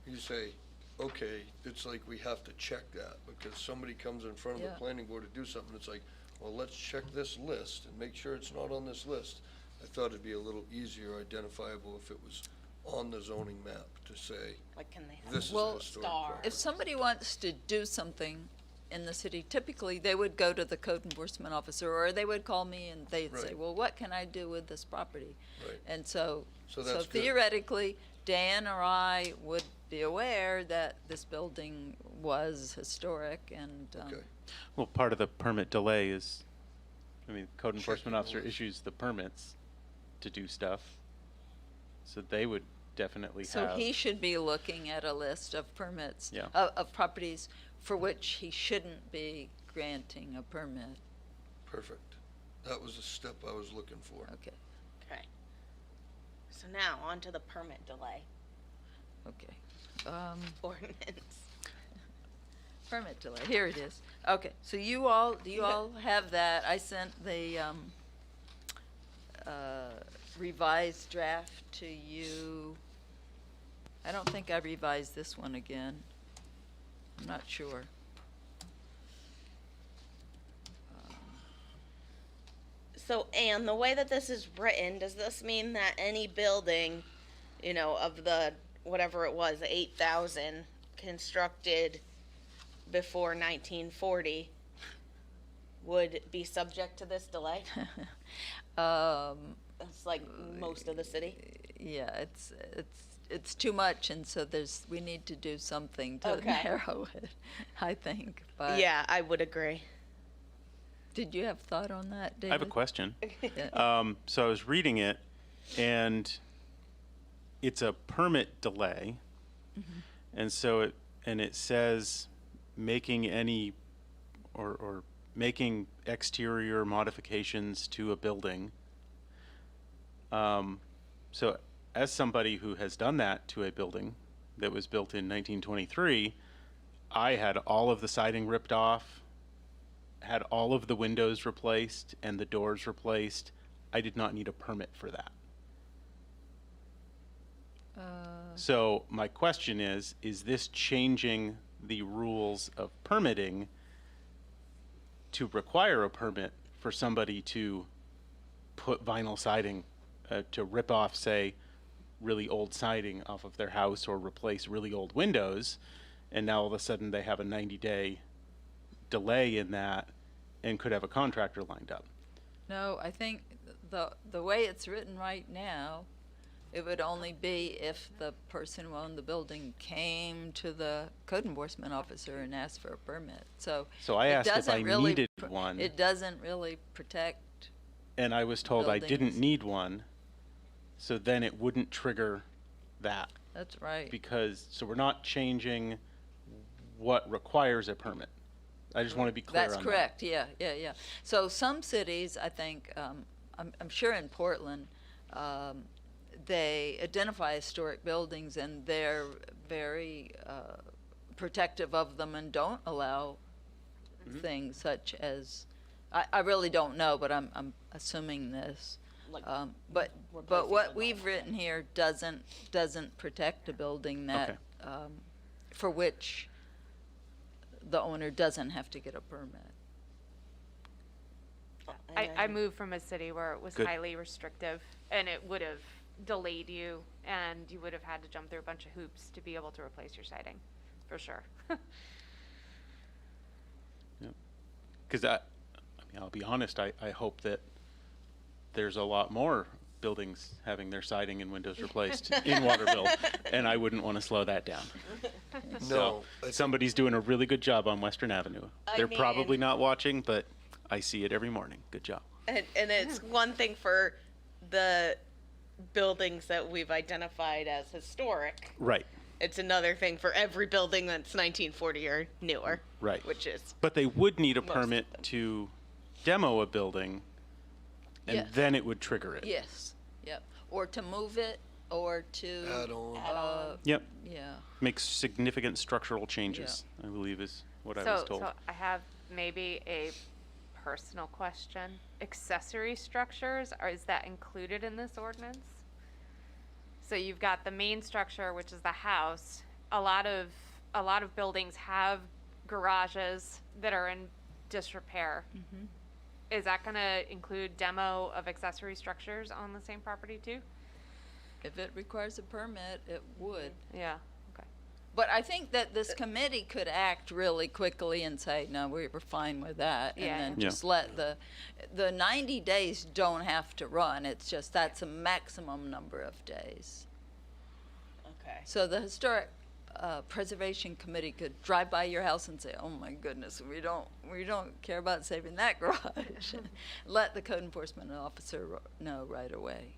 You say, okay, it's like we have to check that, because somebody comes in front of the Yeah. planning board to do something, it's like, well, let's check this list and make sure it's not on this list. I thought it'd be a little easier identifiable if it was on the zoning map to say, like, can they have this is a Well, historic star. property. If somebody wants to do something in the city, typically they would go to the code enforcement officer, or they would call me and they'd say, Right. well, what can I do with this property? Right. And so that's good. theoretically, Dan or I would be aware that this building was historic and, Okay, Well, part of the permit delay is, I mean, code enforcement Checking the officer list. issues the permits to do stuff. So they would definitely so have. he should be looking at a list of permits, Yeah. of properties for which he shouldn't be granting a permit. perfect. That was the step I was looking for. Okay, Okay. So now, on to the permit delay okay. ordinance. Permit delay, here it is. Okay, so do you all have that? I sent the revised draft to you. I don't think I revised this one again. I'm not sure. So, Anne, the way that this is written, does this mean that any building, you know, of the, whatever it was, 8,000 constructed before 1940 would be subject to this delay? That's like most of the city. Yeah, it's too much, and so we need to do something to Okay. narrow it, I think. But Yeah, I would agree. did you have thought on that, David? I have a question. Yeah. So I was reading it, and it's a permit delay, and so it says making any or making exterior modifications to a building. So as somebody who has done that to a building that was built in 1923, I had all of the siding ripped off, had all of the windows replaced and the doors replaced. I did not need a permit for that. So my question is this changing the rules of permitting to require a permit for for somebody to put vinyl siding, to rip off, say, really old siding off of their house or replace really old windows, and now all of a sudden they have a 90-day delay in that and could have a contractor lined up. No, I think the way it's written right now, it would only be if the person who owned the building came to the code enforcement officer and asked for a permit. So I it asked if doesn't I really needed one, It doesn't really protect. and I was told I didn't buildings. need one, so then it wouldn't trigger that. That's right. So we're not changing what requires a permit. I just want to be clear on That's that. correct. Yeah. So some cities, I think, I'm sure in Portland, they identify historic buildings and they're very protective of them and don't allow things such as, I really don't know, but I'm assuming this. Like But replacing what the we've vinyl. written here doesn't protect a building that for which the owner doesn't have to get a permit. I moved from a city where it was Good. highly restrictive, and it would have delayed you, and you would have had to jump through a bunch of hoops to be able to replace your siding, for sure. Because I mean, I'll be honest, I hope that there's a lot more buildings having their siding and windows replaced in Waterville, and I wouldn't want to slow that down. No, So somebody's doing a really good job on Western Avenue. They're probably mean- not watching, but I see it every morning. Good job. And it's one thing for the buildings that we've identified as historic. Right, It's another thing for every building that's 1940 or newer. right. Which is But they would need a Most of permit them. to demo a building, and Yes. then it would trigger it. Yes, yep. Or to move it, or to. Add on. Yep. Yeah. Makes significant structural changes, I believe is what I was told. So I have maybe a personal question. Accessory structures, is that included in this ordinance? So you've got the main structure, which is the house. A lot of buildings have garages that are in disrepair. Is that going to include demo of accessory structures on the same property too? If it requires a permit, it would. Yeah. Okay. But I think that this committee could act really quickly and say, no, we're fine with that. Yeah. And then Yeah. just let the 90 days don't have to run. It's just that's a maximum number of days. okay. So the Historic Preservation Committee could drive by your house and say, oh my goodness, we don't care about saving that garage. Let the code enforcement officer know right away.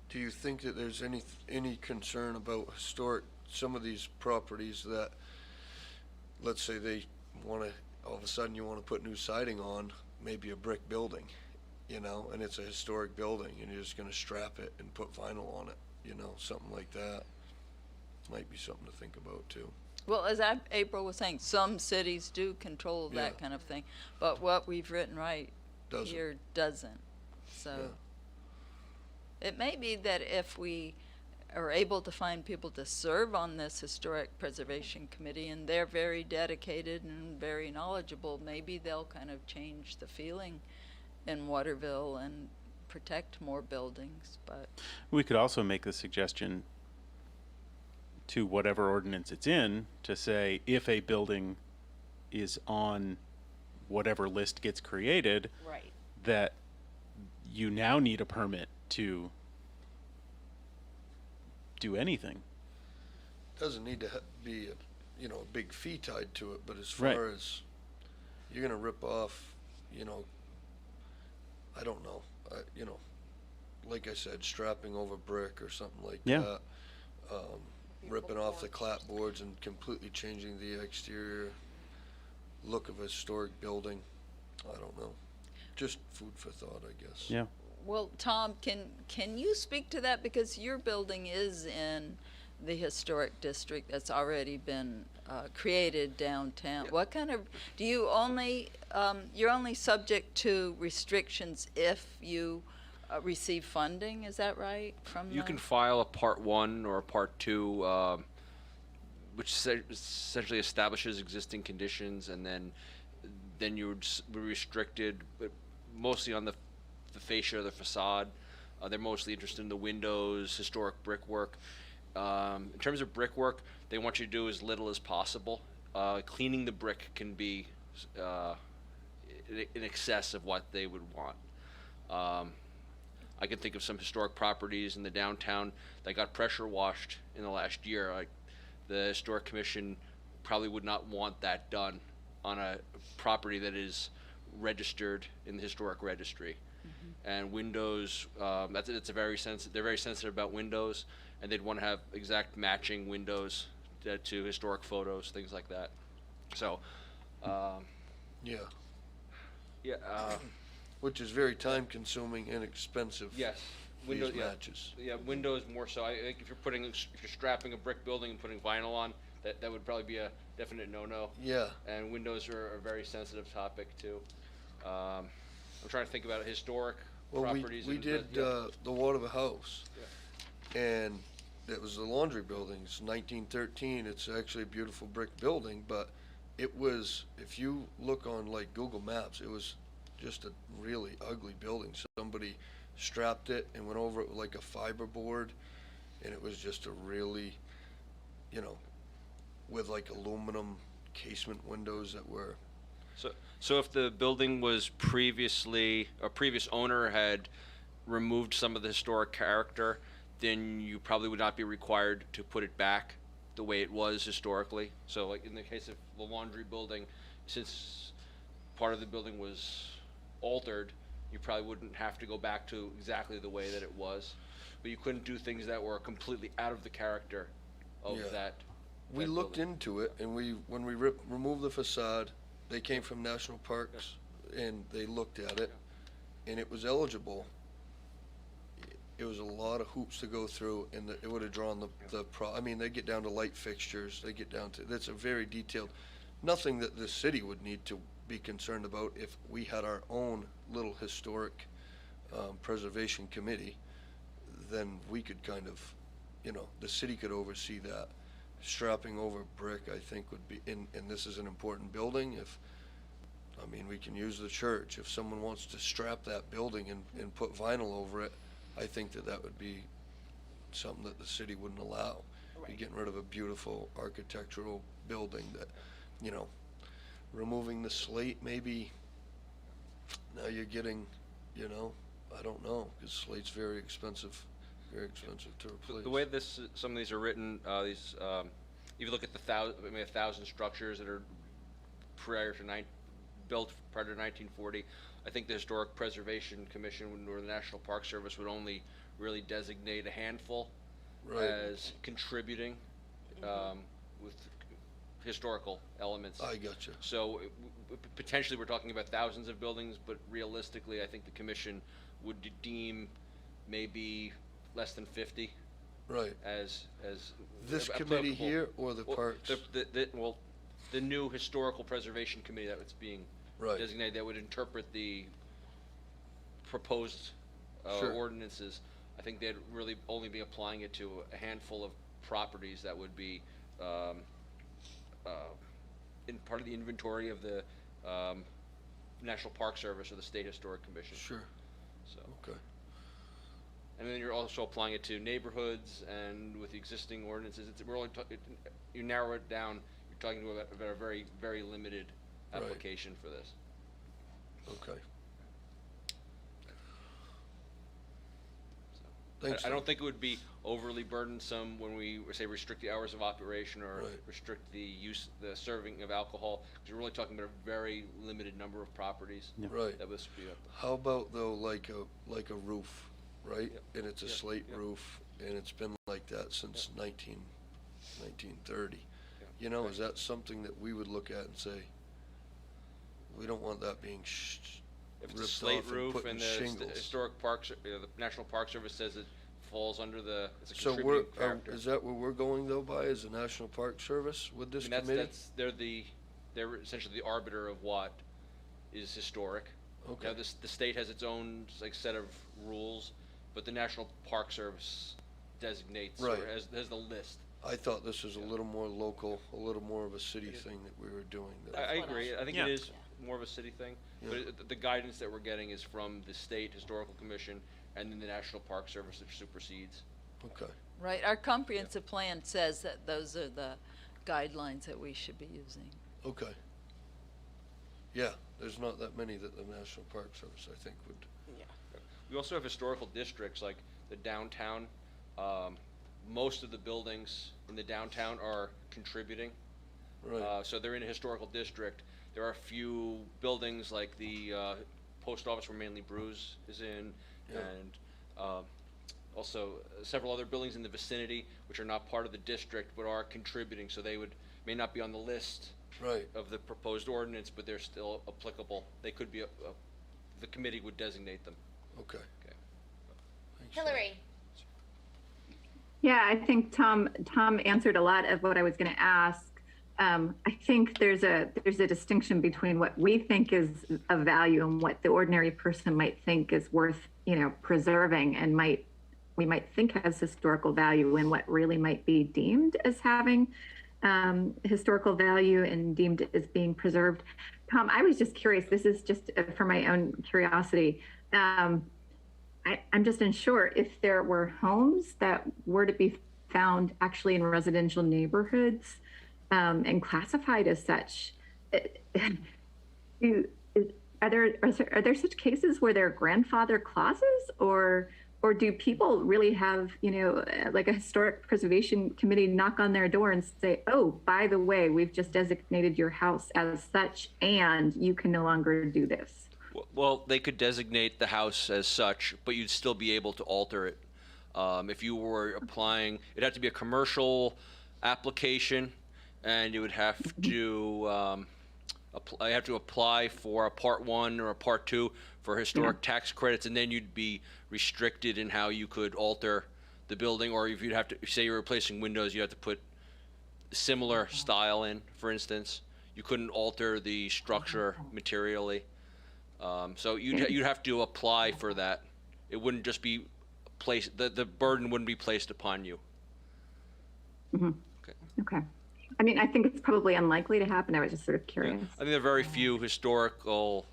Do you think that there's any concern about some of these properties that, let's say they want to, all of a sudden you want to put new siding on, maybe a brick building, and it's a historic building, and you're just going to strap it and put vinyl on it, something like that. Might be something to think about too. Well, as April was saying, some cities do control that Yeah. kind of thing, but what we've written right Doesn't. here doesn't. So Yeah. it may be that if we are able to find people to serve on this Historic Preservation Committee and they're very dedicated and very knowledgeable, maybe they'll kind of change the feeling in Waterville and protect more buildings. But We could also make the suggestion to whatever ordinance it's in to say if a building is on whatever list gets created, Right. that you now need a permit to do anything. Doesn't need to be a big fee tied to it, but as Right. far as you're going to rip off, I don't know, like I said, strapping over brick or something like Yeah. that. Ripping off the clapboards and completely changing the exterior look of a historic building. I don't know. Just food for thought, I guess. Yeah. well, Tom, can you speak to that, because your building is in the historic district that's already been created downtown? Yeah. What kind of do you only you're only subject to restrictions if you receive funding? Is that right? From You can file a Part 1 or a Part 2, which essentially establishes existing conditions, and then then you would be restricted, but mostly on the fascia of the facade. They're mostly interested in the windows, historic brickwork. In terms of brickwork, they want you to do as little as possible. Cleaning the brick can be in excess of what they would want. I can think of some historic properties in the downtown that got pressure washed in the last year. Like the Historic Commission probably would not want that done on a property that is registered in the historic registry. And windows, it's a very sensitive. They're very sensitive about windows, and they'd want to have exact matching windows to historic photos, things like that. So, Yeah, yeah, which is very time consuming and expensive. yes, These windows, matches. yeah, windows more so. I think if you're strapping a brick building and putting vinyl on, that would probably be a definite no-no. Yeah, And windows are a very sensitive topic too. I'm trying to think about historic well, properties. we and- did yeah. the Waterville house, and it was the laundry building. It's 1913. It's actually a beautiful brick building, but it was, if you look on like Google Maps, it was just a really ugly building. Somebody strapped it and went over it with like a fiber board, and it was just a really, with like aluminum casement windows that were. So if the building was previously, a previous owner had removed some of the historic character, then you probably would not be required to put it back the way it was historically. So like in the case of the laundry building, since part of the building was altered, you probably wouldn't have to go back to exactly the way that it was. But you couldn't do things that were completely out of the character of Yeah. that. We that looked building. into it, and when we removed the facade, they came from National Parks, and they looked at it, and it was eligible. It was a lot of hoops to go through, and it would have drawn I mean, they get down to light fixtures, they get down to, that's a very detailed, nothing that the city would need to be concerned about if we had our own little historic preservation committee. Then we could kind of, the city could oversee that. Strapping over brick, I think, would be, and this is an important building. We can use the church. If someone wants to strap that building and put vinyl over it, I think that would be something that the city wouldn't allow. You're getting rid of a beautiful architectural building that, removing the slate, maybe now you're getting, I don't know, because slate's very expensive to replace. The way some of these are written, if you look at the 1,000 structures that are built prior to 1940, I think the Historic Preservation Commission or the National Park Service would only really designate a handful Right. as contributing with historical elements. I gotcha. So potentially we're talking about thousands of buildings, but realistically, I think the commission would deem maybe less than 50 Right. as This committee applicable. here or the Well, parks? The new historical preservation committee that was being Right. designated that would interpret the proposed Sure. ordinances. I think they'd really only be applying it to a handful of properties that would be in part of the inventory of the National Park Service or the State Historic Commission. Sure. So, Okay. and then you're also applying it to neighborhoods and with the existing ordinances. We're only you narrow it down. You're talking about a very, very limited Right. application for this. Okay. So, Thanks. I don't Tom. think it would be overly burdensome when we say restrict the hours of operation or Right. restrict the serving of alcohol, because you're really talking about a very limited number of properties. Right. That was be up. How about though, like a roof, right? Yep. And it's a Yep. slate Yep. roof, and it's been like that since 1930. Yeah. Is that something that we would look at and say, we don't want that being If it's a ripped slate off and roof put in and the shingles? historic parks, the National Park Service says it falls under it's a So contributing factor. is that where we're going though by, is the National Park Service with this committee? They're essentially the arbiter of what is historic. Okay. Now, the state has its own set of rules, but the National Park Service designates Right. or has the list. I thought this was a little more local, a little more of a city thing that we were doing. I agree. I think Yeah. it is more of a city thing. Yeah. But the guidance that we're getting is from the State Historical Commission and then the National Park Service, which supersedes. Okay. Right, our comprehensive plan says that those are the guidelines that we should be using. Okay. Yeah, there's not that many that the National Park Service, I think, would. We also have historical districts like the downtown. Most of the buildings in the downtown are contributing. Right. So they're in a historical district. There are a few buildings like the post office where Manly Brews is in, Yeah. and also several other buildings in the vicinity which are not part of the district but are contributing. So they may not be on the list Right. of the proposed ordinance, but they're still applicable. They could be, the committee would designate them. Okay. Okay. Thanks, Hillary. Yeah, I think Tom answered a lot of what I was going to ask. I think there's a distinction between what we think is of value and what the ordinary person might think is worth, preserving and we might think has historical value, and what really might be deemed as having historical value and deemed as being preserved. Tom, I was just curious. This is just for my own curiosity. I'm just unsure if there were homes that were to be found actually in residential neighborhoods and classified as such. Are there such cases where there are grandfather clauses, or do people really have, like a historic preservation committee knock on their door and say, oh, by the way, we've just designated your house as such and you can no longer do this? Well, they could designate the house as such, but you'd still be able to alter it. If you were applying, it'd have to be a commercial application, and you would have to apply for a Part 1 or a Part 2 for historic tax credits, and then you'd be restricted in how you could alter the building, or if you'd have to, say you're replacing windows, you have to put similar style in, for instance. You couldn't alter the structure materially. So you'd have to apply for that. It wouldn't just be placed, the burden wouldn't be placed upon you. Mm-hmm. Okay. I mean, I think it's probably unlikely to happen. I was just sort of curious. Yeah. I think there are very few historical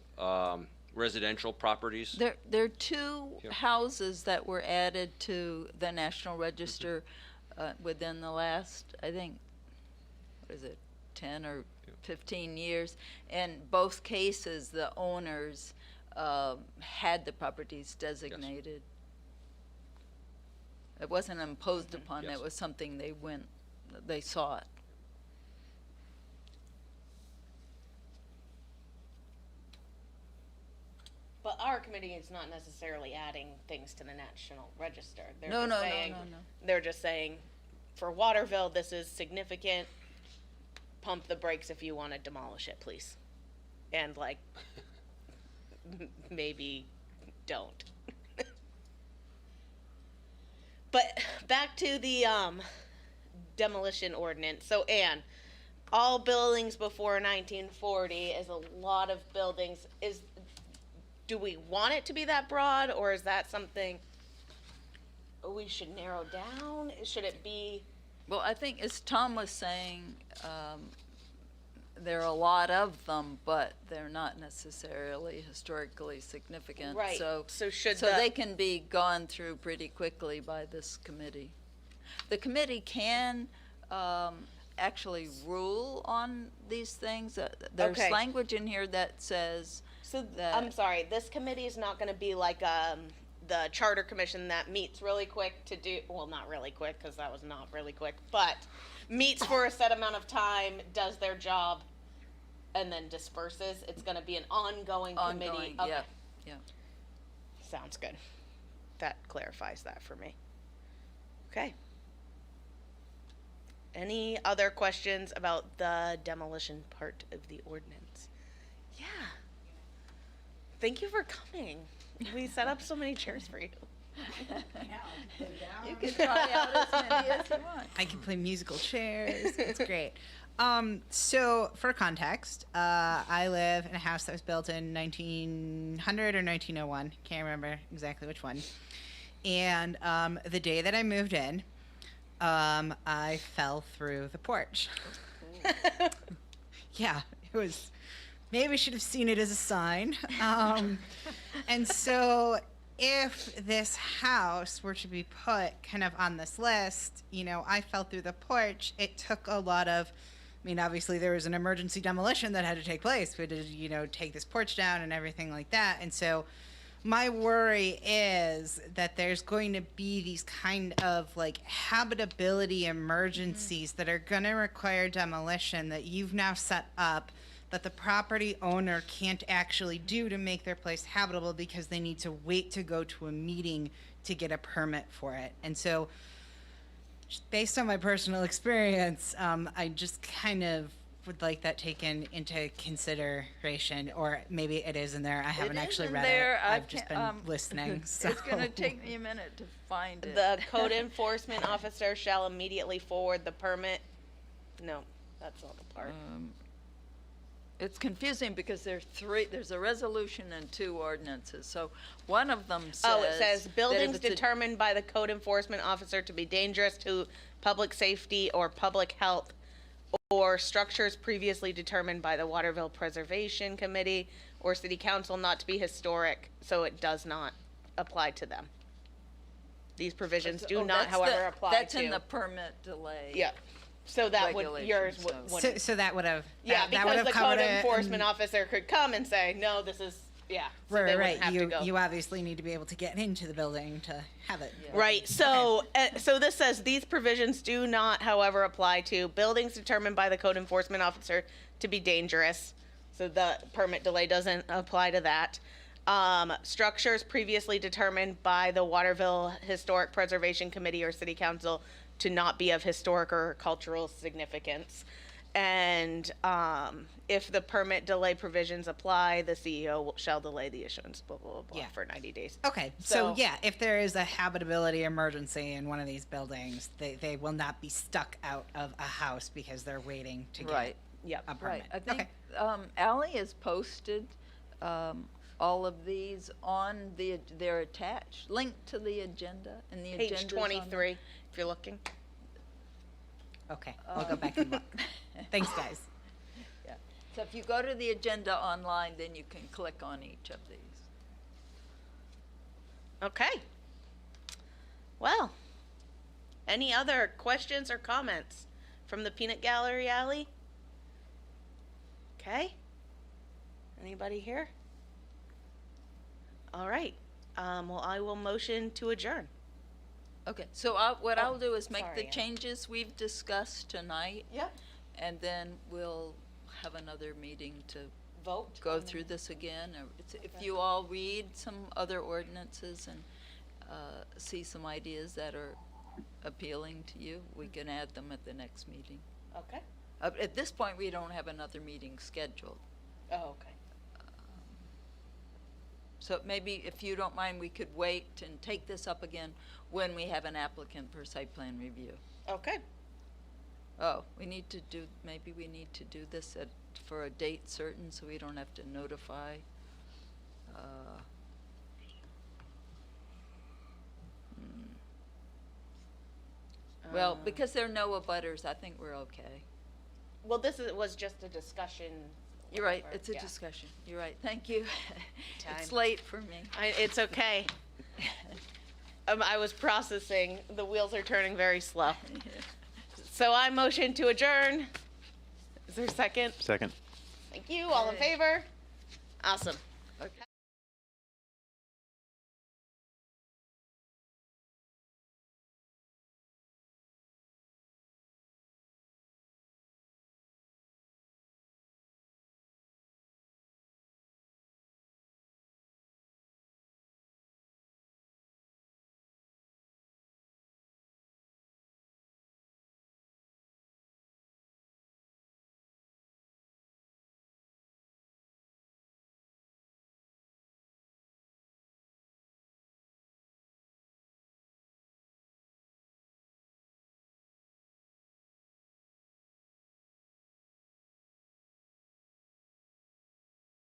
residential properties. There are two houses that were added to the National Register within the last, I think, what is it, 10 or 15 years. In both cases, the owners had the properties designated. It wasn't imposed upon, Yes. it was something they sought. But our committee is not necessarily adding things to the National Register. They're No, just no, saying, no. They're just saying, for Waterville, this is significant. Pump the brakes if you want to demolish it, please. And maybe don't. But back to the demolition ordinance. So, Anne, all buildings before 1940 is a lot of buildings. Do we want it to be that broad, or is that something we should narrow down? Should it be? Well, I think, as Tom was saying, there are a lot of them, but they're not necessarily historically significant. Right. So should they can be gone through pretty quickly by this committee. The committee can actually rule on these things. There's Okay. language in here that says that. I'm sorry, this committee is not going to be like the charter commission that meets really quick to do, well, not really quick, because that was not really quick, but meets for a set amount of time, does their job, and then disperses. It's going to be an ongoing committee. Ongoing, Okay. yeah. Sounds good. That clarifies that for me. Okay. Any other questions about the demolition part of the ordinance? Yeah. Thank you for coming. We set up so many chairs for you. You can try out as many as you want. I can play musical chairs. It's great. So for context, I live in a house that was built in 1900 or 1901. Can't remember exactly which one. And the day that I moved in, I fell through the porch. Yeah, it was maybe should have seen it as a sign. And so if this house were to be put kind of on this list, I fell through the porch. It took a lot of, obviously there was an emergency demolition that had to take place. We had to, take this porch down and everything like that. And so my worry is that there's going to be these kind of like habitability emergencies that are going to require demolition that you've now set up that the property owner can't actually do to make their place habitable because they need to wait to go to a meeting to get a permit for it. And so just based on my personal experience, I just kind of would like that taken into consideration, or maybe it is in there. I haven't actually read it. I've just been listening. So. It's going to take me a minute to find it. The code enforcement officer shall immediately forward the permit. No, that's not the part. It's confusing because there's a resolution and 2 ordinances. So one of them says. It says that if buildings it's a- determined by the code enforcement officer to be dangerous to public safety or public health, or structures previously determined by the Waterville Preservation Committee or City Council not to be historic, so it does not apply to them. These provisions do not, that's however, apply to. That's in the permit delay. Yeah. So that would, regulation, yours so- wouldn't. So that would have, Yeah, that would because have the covered code it. enforcement officer could come and say, no, this is, yeah. So they Right, wouldn't right. have to go. You obviously need to be able to get into the building to have it. Yeah. Right, so, so this says, these provisions do not, however, apply to buildings determined by the code enforcement officer to be dangerous. So the permit delay doesn't apply to that. Structures previously determined by the Waterville Historic Preservation Committee or City Council to not be of historic or cultural significance. And if the permit delay provisions apply, the CEO shall delay the issuance, blah, blah, blah, Yeah. for 90 days. Okay, so yeah, if there is a habitability emergency in one of these buildings, they will not be stuck out of a house because they're waiting to get Right. Yep. a permit. Right. I think Okay. Ally has posted all of these on they're attached, linked to the agenda, and the Page agenda's 23, if you're looking. Okay, I'll go back and look. Thanks, guys. Yeah. So if you go to the agenda online, then you can click on each of these. Okay. Well, any other questions or comments from the Peanut Gallery Alley? Okay. Anybody here? All right. Well, I will motion to adjourn. Okay, so what I'll do is make sorry, the Ann. changes we've discussed tonight, Yep. and then we'll have another meeting to Vote. go through this again. Or if you all read some other ordinances and see some ideas that are appealing to you, we can add them at the next meeting. Okay. At this point, we don't have another meeting scheduled. Oh, okay. So maybe, if you don't mind, we could wait and take this up again when we have an applicant for site plan review. Okay. Oh, maybe we need to do this for a date certain so we don't have to notify. Well, because there are no abutters, I think we're okay. Well, was just a discussion. You're right, whatever, it's a yeah. discussion. You're right, thank you. It's Time. late for me. It's okay. I was processing. The wheels are turning very slow. So I motion to adjourn. Is there a second? Second. Thank you. All in Yay. favor? Awesome.